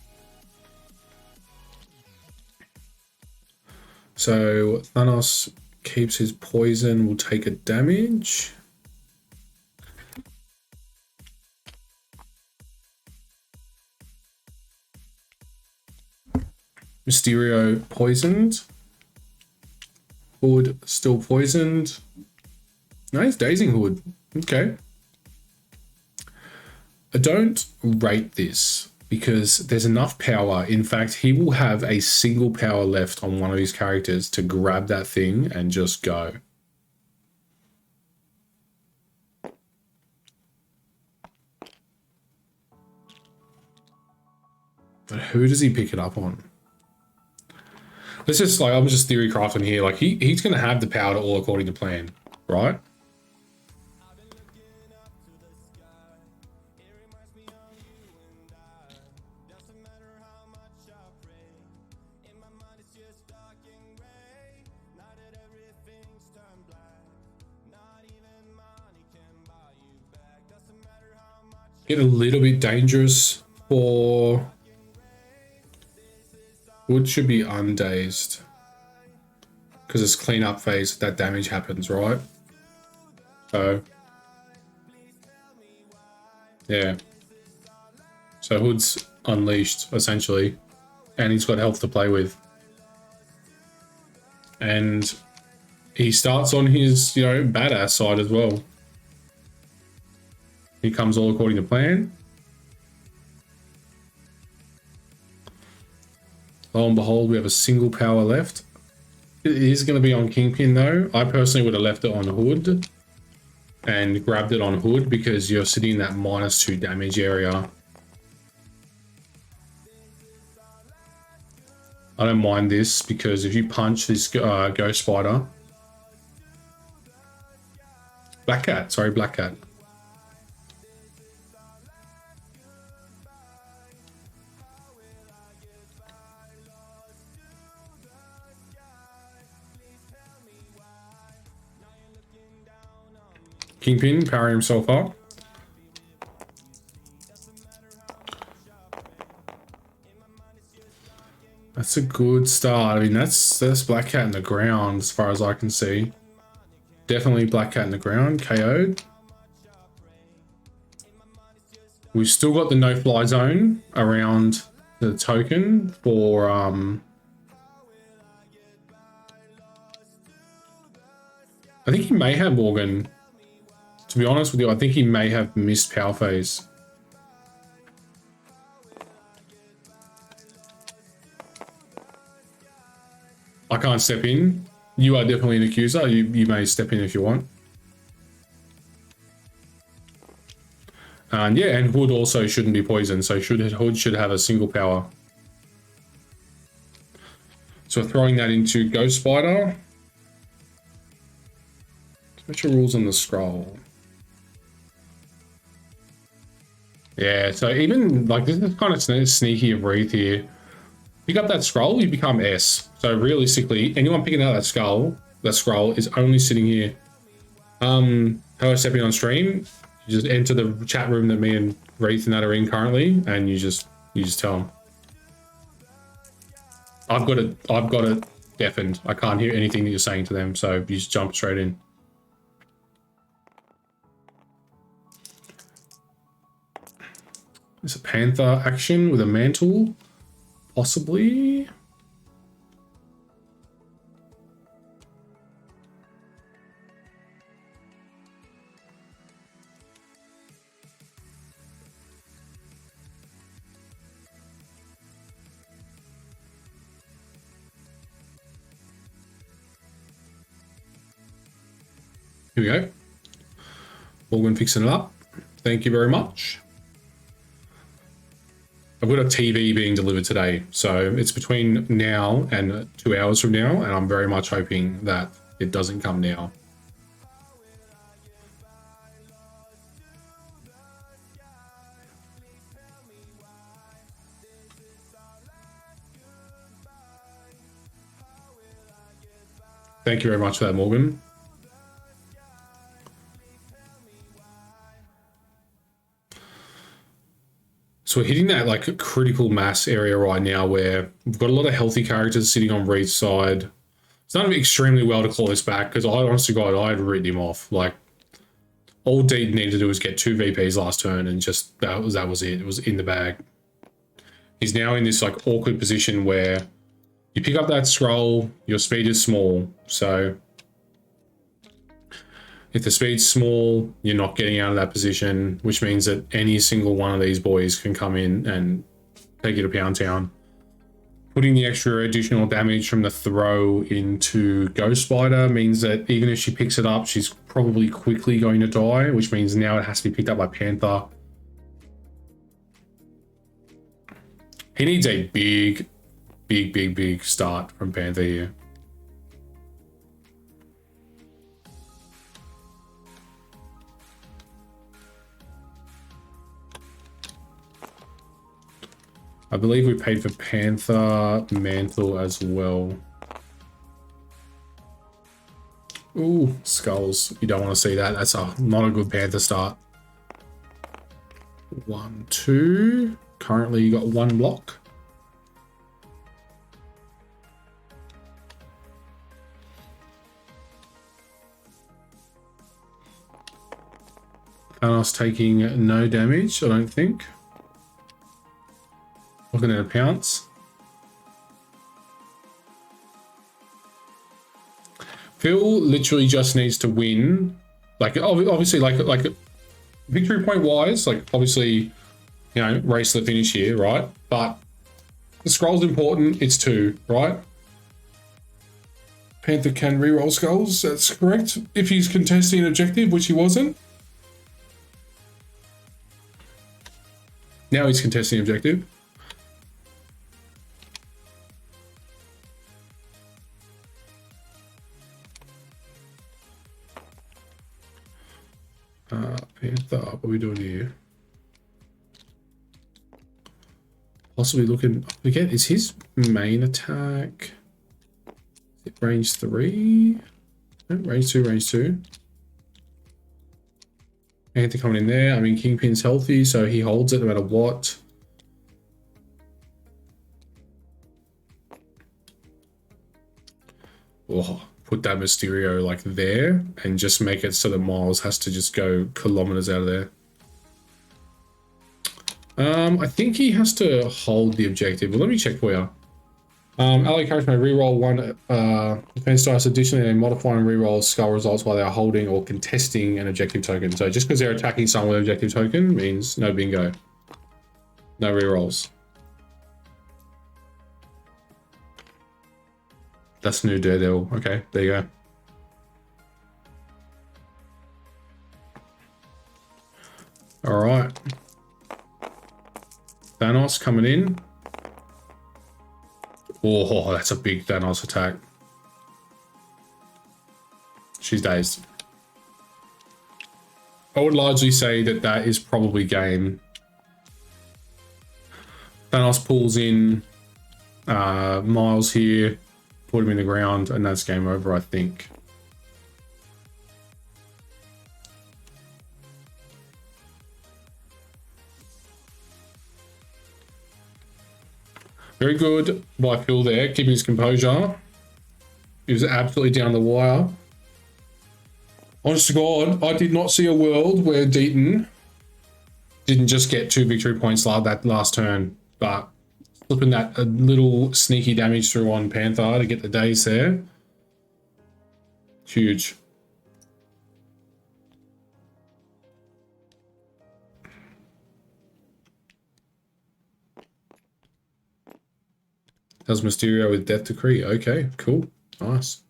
So Thanos keeps his poison, will take a damage. Mysterio poisoned. Hood still poisoned. No, he's dazing Hood. Okay. I don't rate this because there's enough power. In fact, he will have a single power left on one of his characters to grab that thing and just go. But who does he pick it up on? Let's just, like, I'm just theory crafting here. Like, he's going to have the power to all according to plan, right? Get a little bit dangerous for... Wood should be undazed. Because it's cleanup phase, that damage happens, right? So... yeah. So Hood's unleashed, essentially. And he's got health to play with. And he starts on his, you know, badass side as well. He comes all according to plan. Lo and behold, we have a single power left. It is going to be on Kingpin though. I personally would have left it on Hood and grabbed it on Hood because you're sitting in that -2 damage area. I don't mind this because if you punch this Ghost Spider... Black Cat, sorry, Black Cat. Kingpin powering himself up. That's a good start. I mean, that's Black Cat in the ground as far as I can see. Definitely Black Cat in the ground, KO'd. We've still got the no-fly zone around the token for I think he may have Morgan. To be honest with you, I think he may have missed Power Phase. I can't step in. You are definitely an accuser. You may step in if you want. And yeah, and Hood also shouldn't be poisoned, so Hood should have a single power. So we're throwing that into Ghost Spider. Special rules on the scroll. Yeah, so even like this is kind of sneaky of Reath here. Pick up that scroll, you become S. So realistically, anyone picking out that scroll is only sitting here. How I step in on stream, you just enter the chat room that me and Reath and that are in currently, and you just tell them. I've got it deafened. I can't hear anything that you're saying to them, so you just jump straight in. It's a Panther action with a mantle, possibly. Here we go. Morgan fixing it up. Thank you very much. I've got a TV being delivered today, so it's between now and 2 hours from now, and I'm very much hoping that it doesn't come now. Thank you very much for that, Morgan. So we're hitting that like critical mass area right now where we've got a lot of healthy characters sitting on Reath's side. It's done extremely well to claw this back because I honestly, God, I had written him off. Like all Deep needed to do was get 2 VPs last turn and just that was it. It was in the bag. He's now in this like awkward position where you pick up that scroll, your speed is small. So if the speed's small, you're not getting out of that position, which means that any single one of these boys can come in and take you to Pound Town. Putting the extra additional damage from the throw into Ghost Spider means that even if she picks it up, she's probably quickly going to die, which means now it has to be picked up by Panther. He needs a big start from Panther here. I believe we paid for Panther Mantle as well. Ooh, skulls. You don't want to see that. That's not a good Panther start. 1, 2. Currently you got 1 block. Thanos taking no damage, I don't think. Looking at a pounce. Phil literally just needs to win. Like obviously, like victory point wise, like obviously, you know, race to the finish here, right? But the scroll's important. It's 2, right? Panther can reroll skulls. That's correct. If he's contesting an objective, which he wasn't. Now he's contesting objective. Panther, what are we doing here? Possibly looking again. Is his main attack? Is it range 3? No, range 2, range 2. Panther coming in there. I mean, Kingpin's healthy, so he holds it no matter what. Oh, put that Mysterio like there and just make it so that Miles has to just go kilometers out of there. I think he has to hold the objective. Well, let me check for you. Ally characters may reroll one defense dice. Additionally, they modify and reroll skull results while they're holding or contesting an objective token. So just because they're attacking someone with an objective token means no bingo. No rerolls. That's new Daredevil. Okay, there you go. All right. Thanos coming in. Oh, that's a big Thanos attack. She's dazed. I would largely say that that is probably game. Thanos pulls in Miles here, put him in the ground, and that's game over, I think. Very good by Phil there, keeping his composure. He was absolutely down the wire. Honest to God, I did not see a world where Deaton didn't just get 2 victory points like that last turn, but flipping that a little sneaky damage through on Panther to get the days there. Huge. Does Mysterio with Death Decree. Okay, cool. Nice.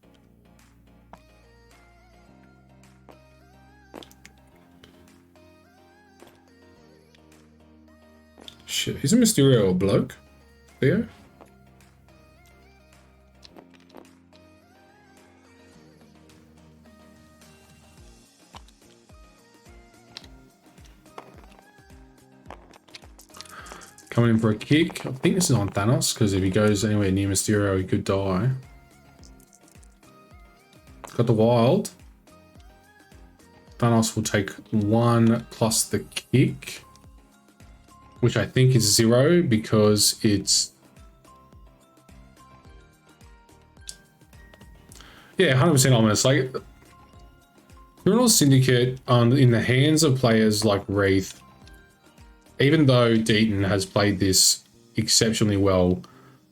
Shit, isn't Mysterio a bloke? Theo? Coming in for a kick. I think this is on Thanos, because if he goes anywhere near Mysterio, he could die. Got the wild. Thanos will take 1 plus the kick, which I think is 0 because it's... Yeah, 100% ominous. Like, Criminal Syndicate in the hands of players like Reath, even though Deaton has played this exceptionally well,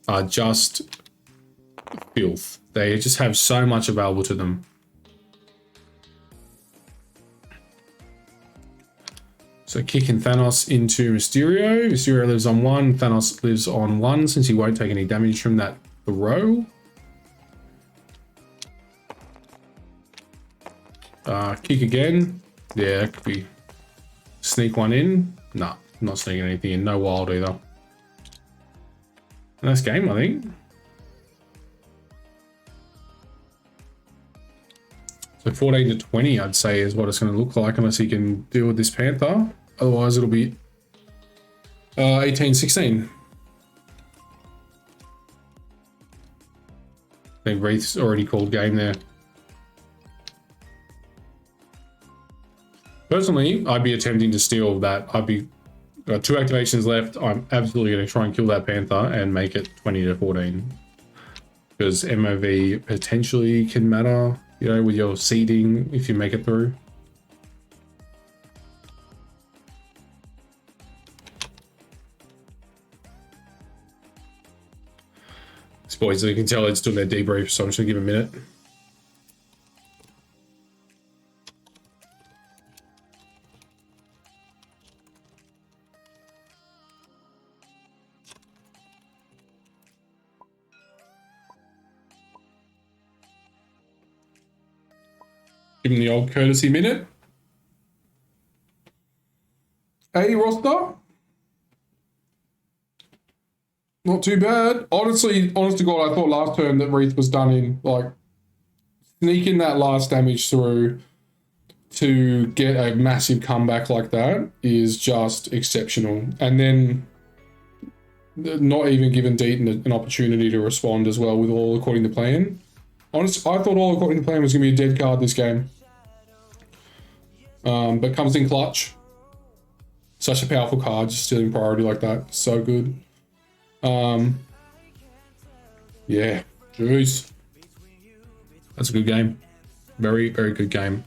are just filth. They just have so much available to them. So kicking Thanos into Mysterio. Mysterio lives on 1. Thanos lives on 1 since he won't take any damage from that throw. Kick again. Yeah, that could be. Sneak one in. Nah, not sneaking anything in. No wild either. Nice game, I think. So 14 to 20, I'd say, is what it's going to look like, unless he can deal with this Panther. Otherwise, it'll be 18-16. I think Reath's already called game there. Personally, I'd be attempting to steal that. I'd be got 2 activations left. I'm absolutely going to try and kill that Panther and make it 20 to 14. Because MOV potentially can matter, you know, with your seeding if you make it through. These boys, you can tell it's doing their debrief, so I'm just going to give a minute. Give him the old courtesy minute. 80 roster. Not too bad. Honestly, honest to God, I thought last turn that Reath was done in. Like, sneaking that last damage through to get a massive comeback like that is just exceptional. And then not even giving Deaton an opportunity to respond as well with all according to plan. Honestly, I thought all according to plan was going to be a dead card this game. But comes in clutch. Such a powerful card, just stealing priority like that. So good. Yeah, jeez. That's a good game. Very, very good game.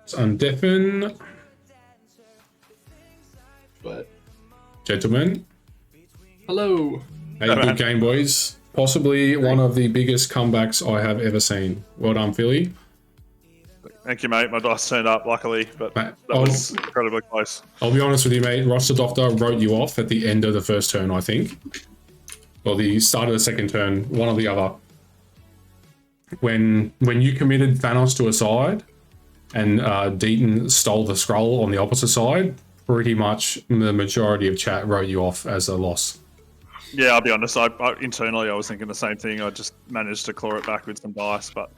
It's undeafen. But Gentlemen,
Hello.
hey, good game, boys. Possibly one of the biggest comebacks I have ever seen. Well done, Philly.
Thank you, mate. My dice turned up, luckily, but
Mate,
that was incredibly close.
I'll be honest with you, mate. Roster Doctor wrote you off at the end of the first turn, I think. Or the start of the second turn, one or the other. When you committed Thanos to a side and Deaton stole the scroll on the opposite side, pretty much the majority of chat wrote you off as a loss.
Yeah, I'll be honest. Internally, I was thinking the same thing. I just managed to claw it back with some dice, but...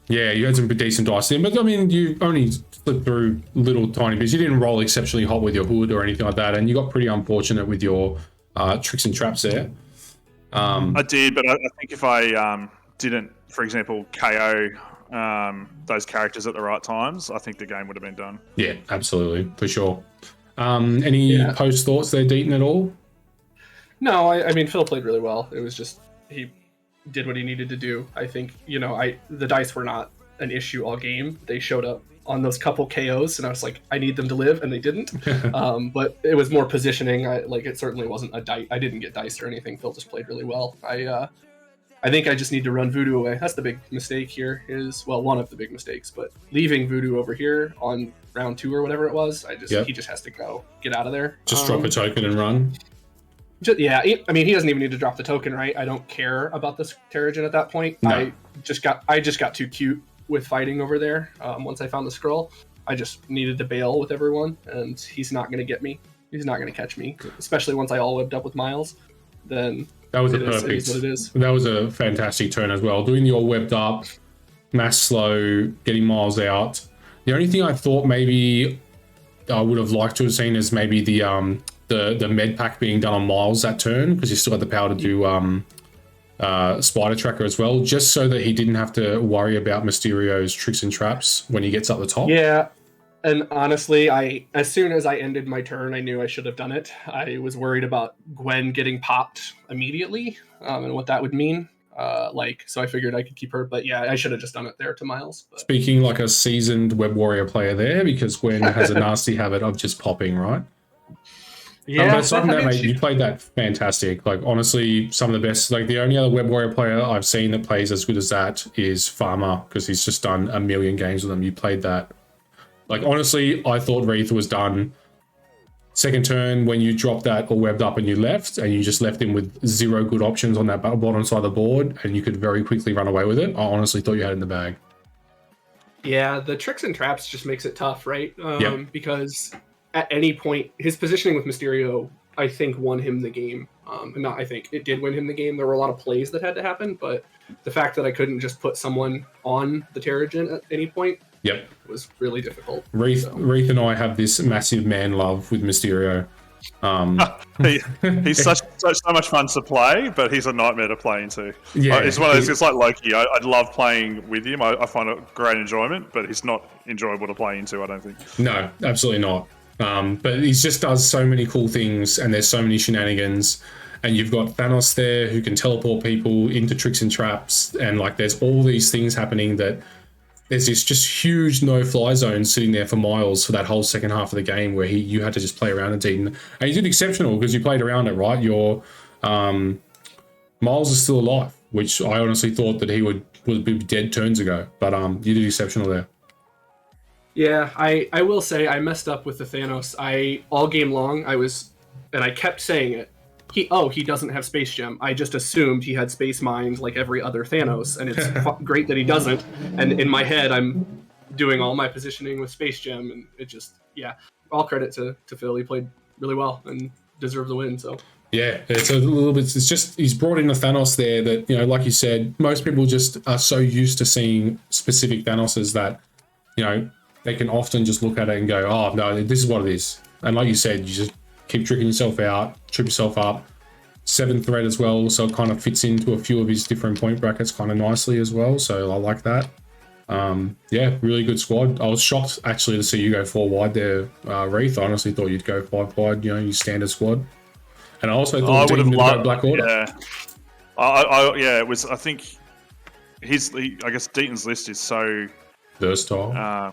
Yeah, you had some decent dice in, but I mean, you only slipped through little tiny bits. You didn't roll exceptionally hot with your hood or anything like that, and you got pretty unfortunate with your tricks and traps there.
I did, but I think if I didn't, for example, KO those characters at the right times, I think the game would have been done.
Yeah, absolutely, for sure. Any post thoughts there, Deaton, at all?
No, I mean, Phil played really well. It was just, he did what he needed to do. I think, the dice were not an issue all game. They showed up on those couple KOs, and I was like, I need them to live, and they didn't. But it was more positioning. It certainly wasn't a dice. I didn't get diced or anything. Phil just played really well. I think I just need to run Voodoo away. That's the big mistake here one of the big mistakes, but leaving Voodoo over here on round 2 or whatever it was, he just has to go. Get out of there.
Just drop a token and run.
He doesn't even need to drop the token, right? I don't care about this Terrigen at that point. No. I just got too cute with fighting over there. Once I found the scroll, I just needed to bail with everyone, and he's not going to get me. He's not going to catch me, especially once I all webbed up with Miles. Then
that was
it is what it is.
That was a fantastic turn as well. Doing the all webbed up, mass slow, getting Miles out. The only thing I thought maybe I would have liked to have seen is maybe the med pack being done on Miles that turn, because you still got the power to do Spider Tracker as well, just so that he didn't have to worry about Mysterio's tricks and traps when he gets up the top.
Yeah, and honestly, as soon as I ended my turn, I knew I should have done it. I was worried about Gwen getting popped immediately, and what that would mean. So I figured I could keep her, but yeah, I should have just done it there to Miles. But.
Speaking like a seasoned Web Warrior player there, because Gwen has a nasty habit of just popping, right?
Yeah,
but aside from that, mate, you played that fantastic. Like, honestly, some of the best. Like, the only other Web Warrior player I've seen that plays as good as that is Farmer, because he's just done a million games with them. You played that. Like, honestly, I thought Reath was done second turn when you dropped that or webbed up and you left, and you just left him with 0 good options on that bottom side of the board, and you could very quickly run away with it. I honestly thought you had it in the bag.
Yeah, the tricks and traps just makes it tough, right? Because at any point, his positioning with Mysterio, I think, won him the game. It did win him the game. There were a lot of plays that had to happen, but the fact that I couldn't just put someone on the Terrigen at any point was really difficult.
Reath and I have this massive man love with Mysterio.
He's so much fun to play, but he's a nightmare to play into.
Yeah,
it's one of those. It's like Loki. I love playing with him. I find it great enjoyment, but he's not enjoyable to play into, I don't think.
No, absolutely not. But he just does so many cool things, and there's so many shenanigans. And you've got Thanos there who can teleport people into tricks and traps, and like there's all these things happening that there's this just huge no-fly zone sitting there for Miles for that whole second half of the game where you had to just play around it, Deaton. And you did exceptional because you played around it, right? Your Miles is still alive, which I honestly thought that he would be dead turns ago. But you did exceptional there.
Yeah, I will say I messed up with the Thanos. All game long, I kept saying it. He doesn't have Space Gem. I just assumed he had Space Mind like every other Thanos, and it's great that he doesn't. And in my head, I'm doing all my positioning with Space Gem, and it just, all credit to Phil. He played really well and deserved the win, so.
Yeah, it's a little bit, it's just, he's brought in a Thanos there that, like you said, most people just are so used to seeing specific Thanoses that, they can often just look at it and go, oh, no, this is what it is. And like you said, you just keep tricking yourself out, trip yourself up. 7th threat as well, so it kind of fits into a few of his different point brackets kind of nicely as well, so I like that. Really good squad. I was shocked actually to see you go 4 wide there, Reath. I honestly thought you'd go 5 wide, your standard squad. And I also thought Dean would go Black Order.
Yeah, it was, I think, I guess Deaton's list is so
versatile.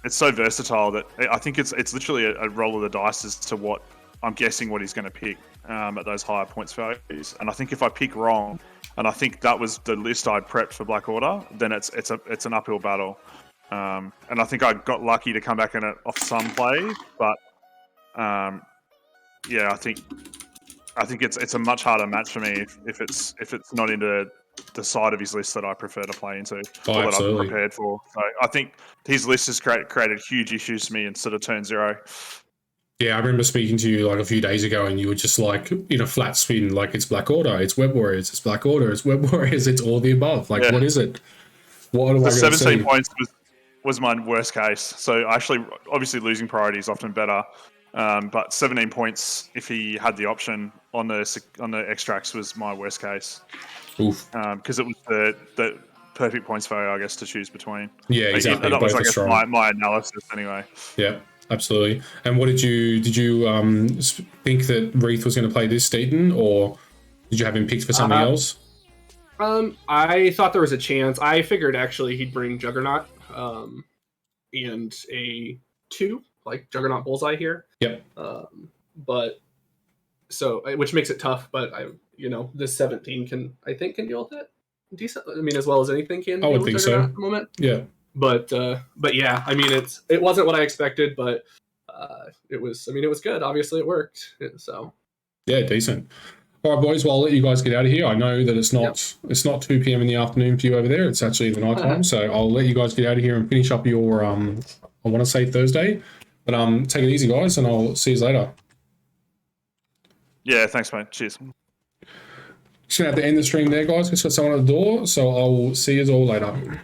It's so versatile that I think it's literally a roll of the dice as to what I'm guessing what he's going to pick at those higher points values. And I think if I pick wrong, and I think that was the list I prepped for Black Order, then it's an uphill battle. And I think I got lucky to come back in it off some plays, but yeah, I think it's a much harder match for me if it's not into the side of his list that I prefer to play into, or that I'm prepared for. So I think his list has created huge issues to me instead of turn 0.
Yeah, I remember speaking to you like a few days ago, and you were just like in a flat spin, like it's Black Order, it's Web Warriors, it's Black Order, it's Web Warriors, it's all the above. Like, What is it? What do I
17 points was my worst case. So actually, obviously, losing priority is often better. But 17 points, if he had the option on the extracts, was my worst case.
Oof.
Because it was the perfect points value, I guess, to choose between.
Yeah, exactly.
That was, I
guess,
my analysis anyway.
Yeah, absolutely. And what did you think that Reath was going to play this Steaton, or did you have him picked for something else?
I thought there was a chance. I figured actually he'd bring Juggernaut and a 2, like Juggernaut Bullseye here.
Yep.
But so, which makes it tough, but this 17 can deal with it decent. I mean, as well as anything can.
I would think so.
At the moment.
Yeah.
But yeah, I mean, it wasn't what I expected, but it was good. Obviously, it worked. So.
Yeah, decent. All right, boys. Well, I'll let you guys get out of here. I know that it's not 2 p.m. in the afternoon for you over there. It's actually the night time. So I'll let you guys get out of here and finish up your I want to say Thursday, but take it easy, guys, and I'll see you later.
Yeah, thanks, mate. Cheers.
Just gonna have to end the stream there, guys. Just got someone at the door, so I'll see you all later.